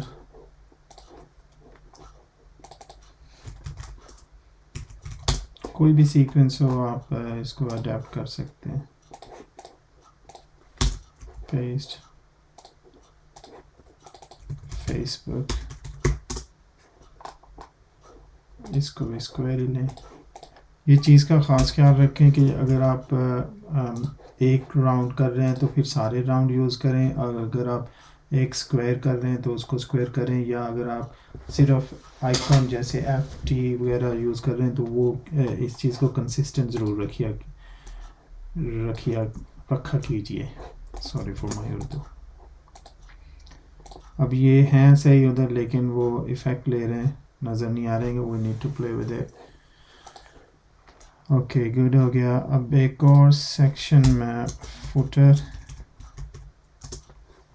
[SPEAKER 1] कोई भी सीक्वेंस हो आप इसको अडेप्ट कर सकते हैं। पेस्ट फेसबुक, इसको भी स्क्वायर ही लें। ये चीज़ का ख़ास ख्याल रखें कि अगर आप एक राउंड कर रहे हैं तो फिर सारे राउंड यूज़ करें, और अगर आप एक स्क्वायर कर रहे हैं तो उसको स्क्वायर करें, या अगर आप सिर्फ आइकॉन जैसे FT वगैरह यूज़ कर रहे हैं तो वो इस चीज़ को कंसिस्टेंट ज़रूर रखा कीजिए। Sorry for my Urdu. अब ये हैं सही उधर, लेकिन वो इफ़ेक्ट ले रहे हैं, नज़र नहीं आ रहे हैं, we need to play with it. Okay good हो गया। अब एक और सेक्शन में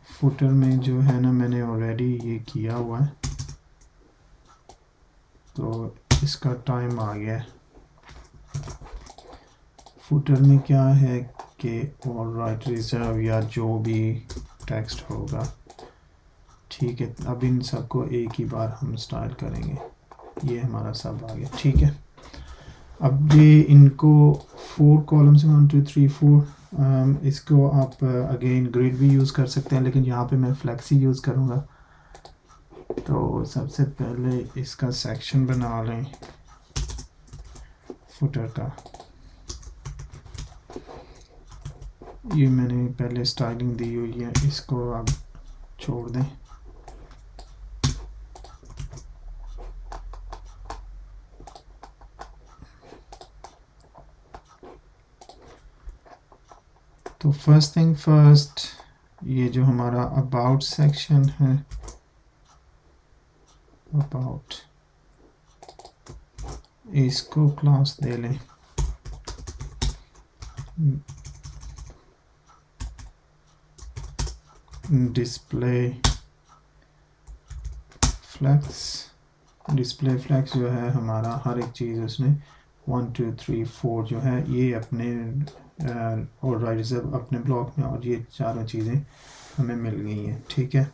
[SPEAKER 1] फुटर में जो है ना, मैंने ऑलरेडी ये किया हुआ है, तो इसका टाइम आ गया। फुटर में क्या है कि ऑलराइट रिजर्व या जो भी टेक्स्ट होगा, ठीक है। अब इन सबको एक ही बार हम स्टाइल करेंगे, ये हमारा सब आ गया, ठीक है। अब ये इनको 4 कॉलम्स, 1 2 3 4, इसको आप अगेन ग्रिड भी यूज़ कर सकते हैं, लेकिन यहाँ पे मैं फ्लेक्सी यूज़ करूँगा। तो सबसे पहले इसका सेक्शन बना लें फुटर का। ये मैंने पहले स्टाइलिंग दी हुई है, इसको आप छोड़ दें। तो फर्स्ट थिंग फर्स्ट, ये जो हमारा अबाउट सेक्शन है, अबाउट, इसको क्लास दे लें डिस्प्ले फ्लैक्स। डिस्प्ले फ्लैक्स जो है हमारा हर एक चीज़ उसने 1 2 3 4 जो है ये अपने और राइट रिजर्व अपने ब्लॉक में, और ये चारों चीज़ें हमें मिल गई हैं, ठीक है।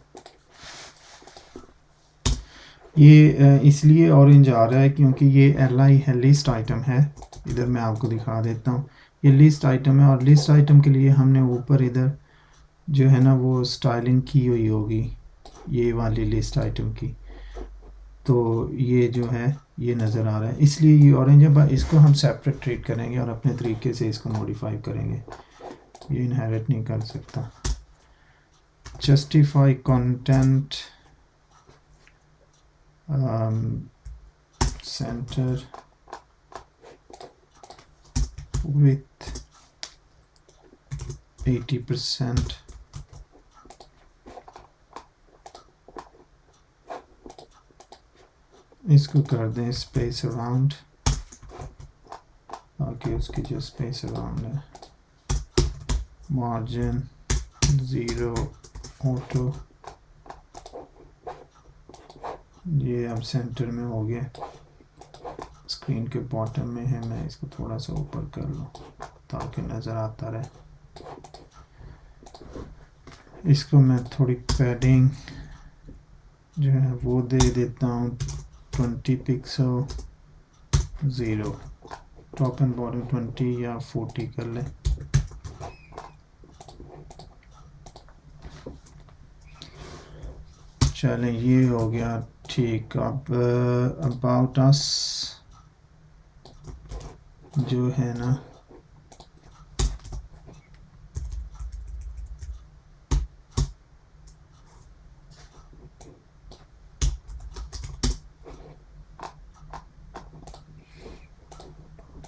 [SPEAKER 1] ये इसलिए ऑरेंज आ रहा है क्योंकि ये LI है, लिस्ट आइटम है। इधर मैं आपको दिखा देता हूँ, ये लिस्ट आइटम है, और लिस्ट आइटम के लिए हमने ऊपर इधर जो है ना वो स्टाइलिंग की हुई होगी, ये वाली लिस्ट आइटम की, तो ये जो है ये नज़र आ रहा है, इसलिए ये ऑरेंज है। बट इसको हम सेपरेट ट्रीट करेंगे और अपने तरीके से इसको मॉडिफाई करेंगे, ये इनहेरिट नहीं कर सकता। जस्टिफाई कंटेंट, center with 80%, इसको कर दें स्पेस अराउंड, ताकि उसकी जो स्पेस अराउंड है, मार्जिन 0 ऑटो, ये अब सेंटर में हो गया, स्क्रीन के बॉटम में है, मैं इसको थोड़ा सा ऊपर कर लूँ ताकि नज़र आता रहे। इसको मैं थोड़ी पैडिंग जो है वो दे देता हूँ 20 पिक्सल 0, टॉप एंड बॉटम 20 या 40 कर लें। चलें, ये हो गया ठीक। अब अबाउट अस जो है ना,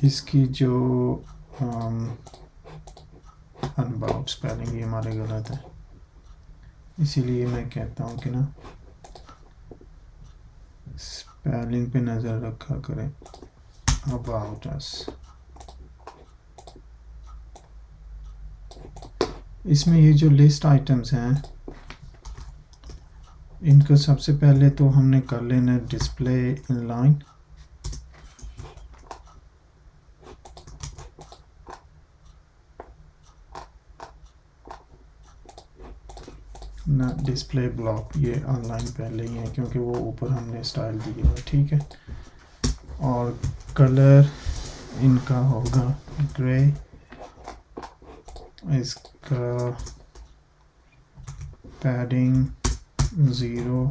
[SPEAKER 1] इसकी जो अनबाउट स्पेलिंग ये हमारे गलत है, इसीलिए मैं कहता हूँ कि ना स्पेलिंग पे नज़र रखा करें। अबाउट अस, इसमें ये जो लिस्ट आइटम्स हैं इनको सबसे पहले तो हमने कर लेना डिस्प्ले इनलाइन। ना डिस्प्ले ब्लॉक, ये ऑनलाइन पहले ही है क्योंकि वो ऊपर हमने स्टाइल दिया है, ठीक है। और कलर इनका होगा ग्रे, इसका पैडिंग 0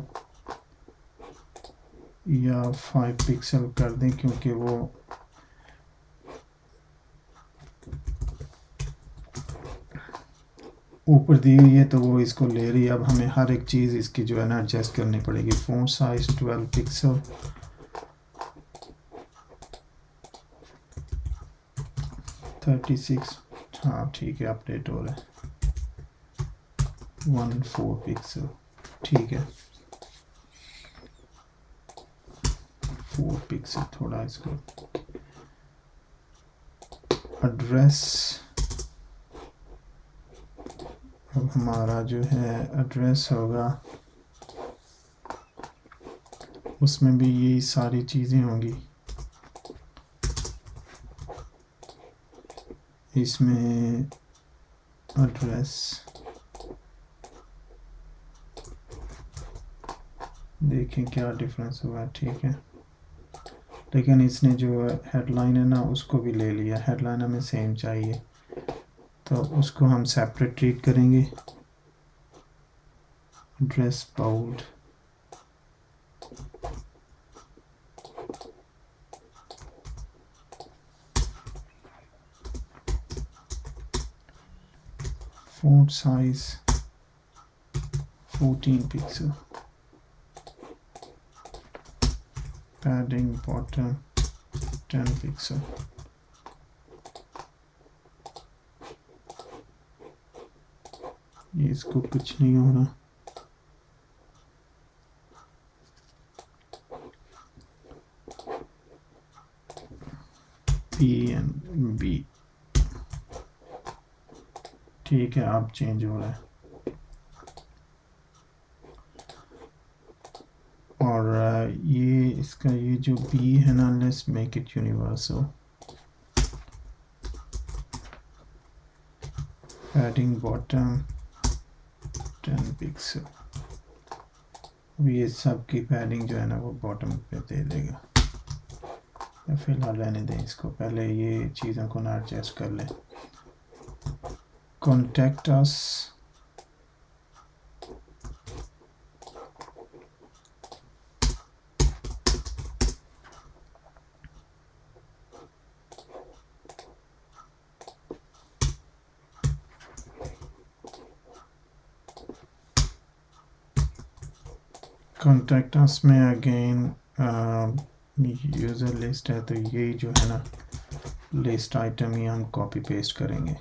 [SPEAKER 1] या 5 पिक्सल कर दें क्योंकि वो ऊपर दी हुई है तो वो इसको ले रही है। अब हमें हर एक चीज़ इसकी जो है ना एडजस्ट करनी पड़ेगी। फ़ॉन्ट साइज 12 पिक्सल, 36, हाँ ठीक है, अपडेट हो रहा है। 14 पिक्सल, ठीक है, 4 पिक्सल, थोड़ा इसको। एड्रेस, अब हमारा जो है एड्रेस होगा, उसमें भी यही सारी चीज़ें होंगी। इसमें एड्रेस देखें क्या डिफरेंस हुआ, ठीक है। लेकिन इसने जो हेडलाइन है ना उसको भी ले लिया, हेडलाइन हमें सेम चाहिए तो उसको हम सेपरेट ट्रीट करेंगे। Address bold, font size 14 pixel, padding bottom 10 pixel. ये इसको कुछ नहीं हो रहा। PNB, ठीक है, अब चेंज हो रहा है। और ये इसका ये जो B है ना, let's make it universal. Padding bottom 10 pixel. अब ये सब की पैडिंग जो है ना वो बॉटम पे दे देगा, या फिलहाल रहने दें इसको, पहले ये चीज़ों को ना एडजस्ट कर लें। कॉन्टेक्ट अस, कॉन्टेक्ट अस में अगेन यूज़र लिस्ट है तो ये जो है ना लिस्ट आइटम ही हम कॉपी पेस्ट करेंगे।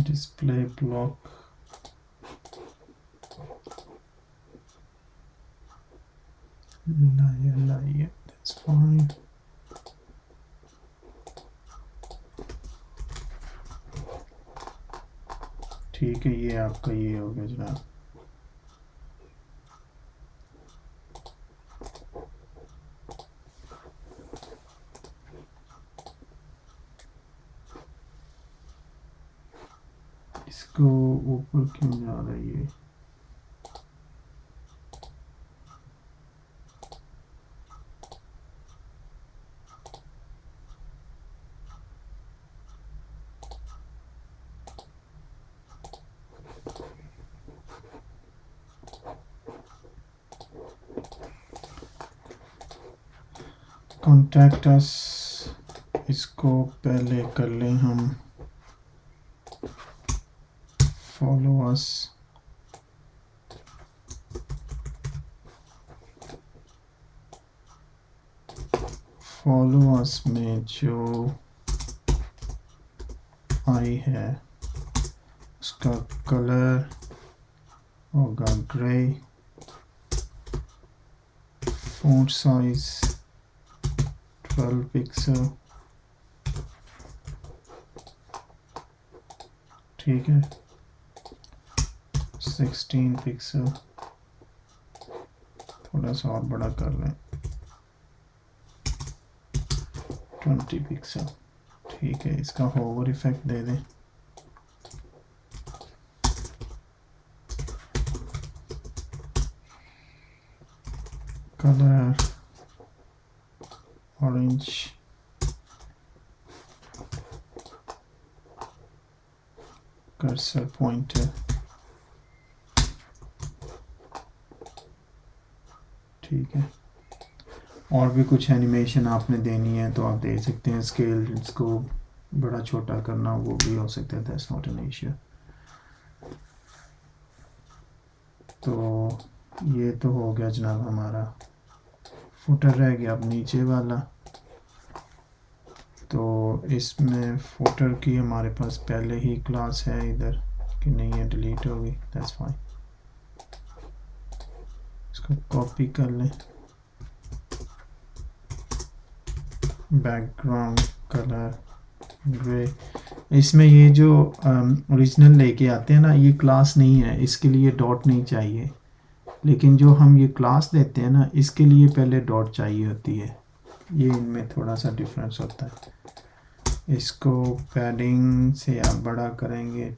[SPEAKER 1] display block, लाया, that's It's fine. ठीक है, ये आपका ये हो गया जनाब। इसको ऊपर क्यों जा रहा है ये? कॉन्टैक्ट अस, इसको पहले कर लें हम फॉलो अस। फॉलो अस में जो आई है उसका कलर होगा ग्रे, फ़ॉन्ट साइज 12 पिक्सल, ठीक है, 16 पिक्सल, थोड़ा सा और बड़ा कर लें 20 पिक्सल, ठीक है। इसका होवर इफेक्ट दे दें, कलर ऑरेंज, कर्सर पॉइंटर, ठीक है। और भी कुछ एनिमेशन आपने देनी है तो आप दे सकते हैं, स्केल इसको बड़ा छोटा करना वो भी हो सकता है, दैट्स नॉट एन इश्यू। तो ये तो हो गया जनाब हमारा। फुटर रह गया अब नीचे वाला, तो इसमें फुटर की हमारे पास पहले ही क्लास है इधर कि नहीं है, डिलीट होगी, दैट्स फाइन। इसको कॉपी कर लें, बैकग्राउंड कलर ग्रे। इसमें ये जो ओरिजिनल लेके आते हैं ना, ये क्लास नहीं है, इसके लिए डॉट नहीं चाहिए, लेकिन जो हम ये क्लास देते हैं ना, इसके लिए पहले डॉट चाहिए होती है। ये इनमें थोड़ा सा डिफरेंस होता है। इसको पैडिंग से आप बड़ा करेंगे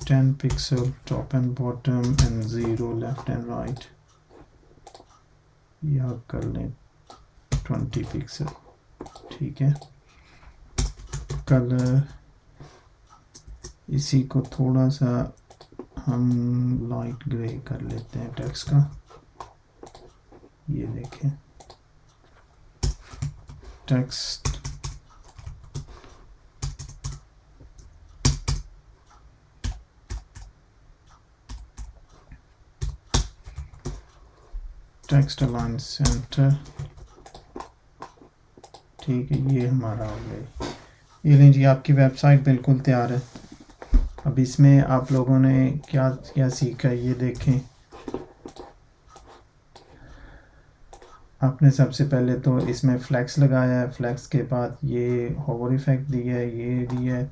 [SPEAKER 1] 10 pixel top and bottom and 0 left and right, या कर लें 20 पिक्सल, ठीक है। कलर इसी को थोड़ा सा हम लाइट ग्रे कर लेते हैं टेक्स्ट का, ये देखें टेक्स्ट, टेक्स्ट अलाइन सेंटर, ठीक है। ये हमारा हो गया। ये लें जी, आपकी वेबसाइट बिल्कुल तैयार है। अब इसमें आप लोगों ने क्या क्या सीखा ये देखें। आपने सबसे पहले तो इसमें फ्लैक्स लगाया है, फ्लैक्स के बाद ये होवर इफेक्ट दिया है, ये दिया है।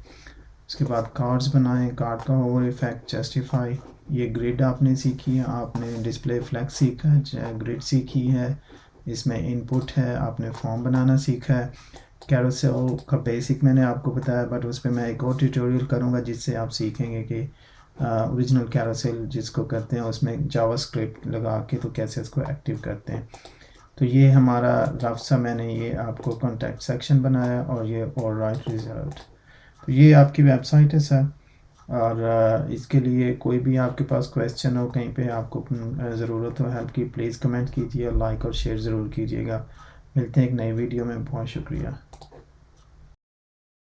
[SPEAKER 1] उसके बाद कार्ड्स बनाए, कार्ड का होवर इफेक्ट, जस्टिफाई, ये ग्रिड आपने सीखी है, आपने डिस्प्ले फ्लैक्स सीखा है, ग्रिड सीखी है, इसमें इनपुट है, आपने फॉर्म बनाना सीखा है। कैरोसेल का बेसिक मैंने आपको बताया, बट उस पर मैं एक और ट्यूटोरियल करूँगा जिससे आप सीखेंगे कि ओरिजिनल कैरोसेल जिसको करते हैं उसमें जावास्क्रिप्ट लगा के तो कैसे उसको एक्टिव करते हैं। तो ये हमारा रफ सा मैंने ये आपको कॉन्टैक्ट सेक्शन बनाया और ये ऑलराइट रिजल्ट। तो ये आपकी वेबसाइट है सर, और इसके लिए कोई भी आपके पास क्वेश्चन हो, कहीं पे आपको ज़रूरत हो हेल्प की, प्लीज़ कमेंट कीजिए, लाइक और शेयर ज़रूर कीजिएगा। मिलते हैं एक नई वीडियो में, बहुत शुक्रिया।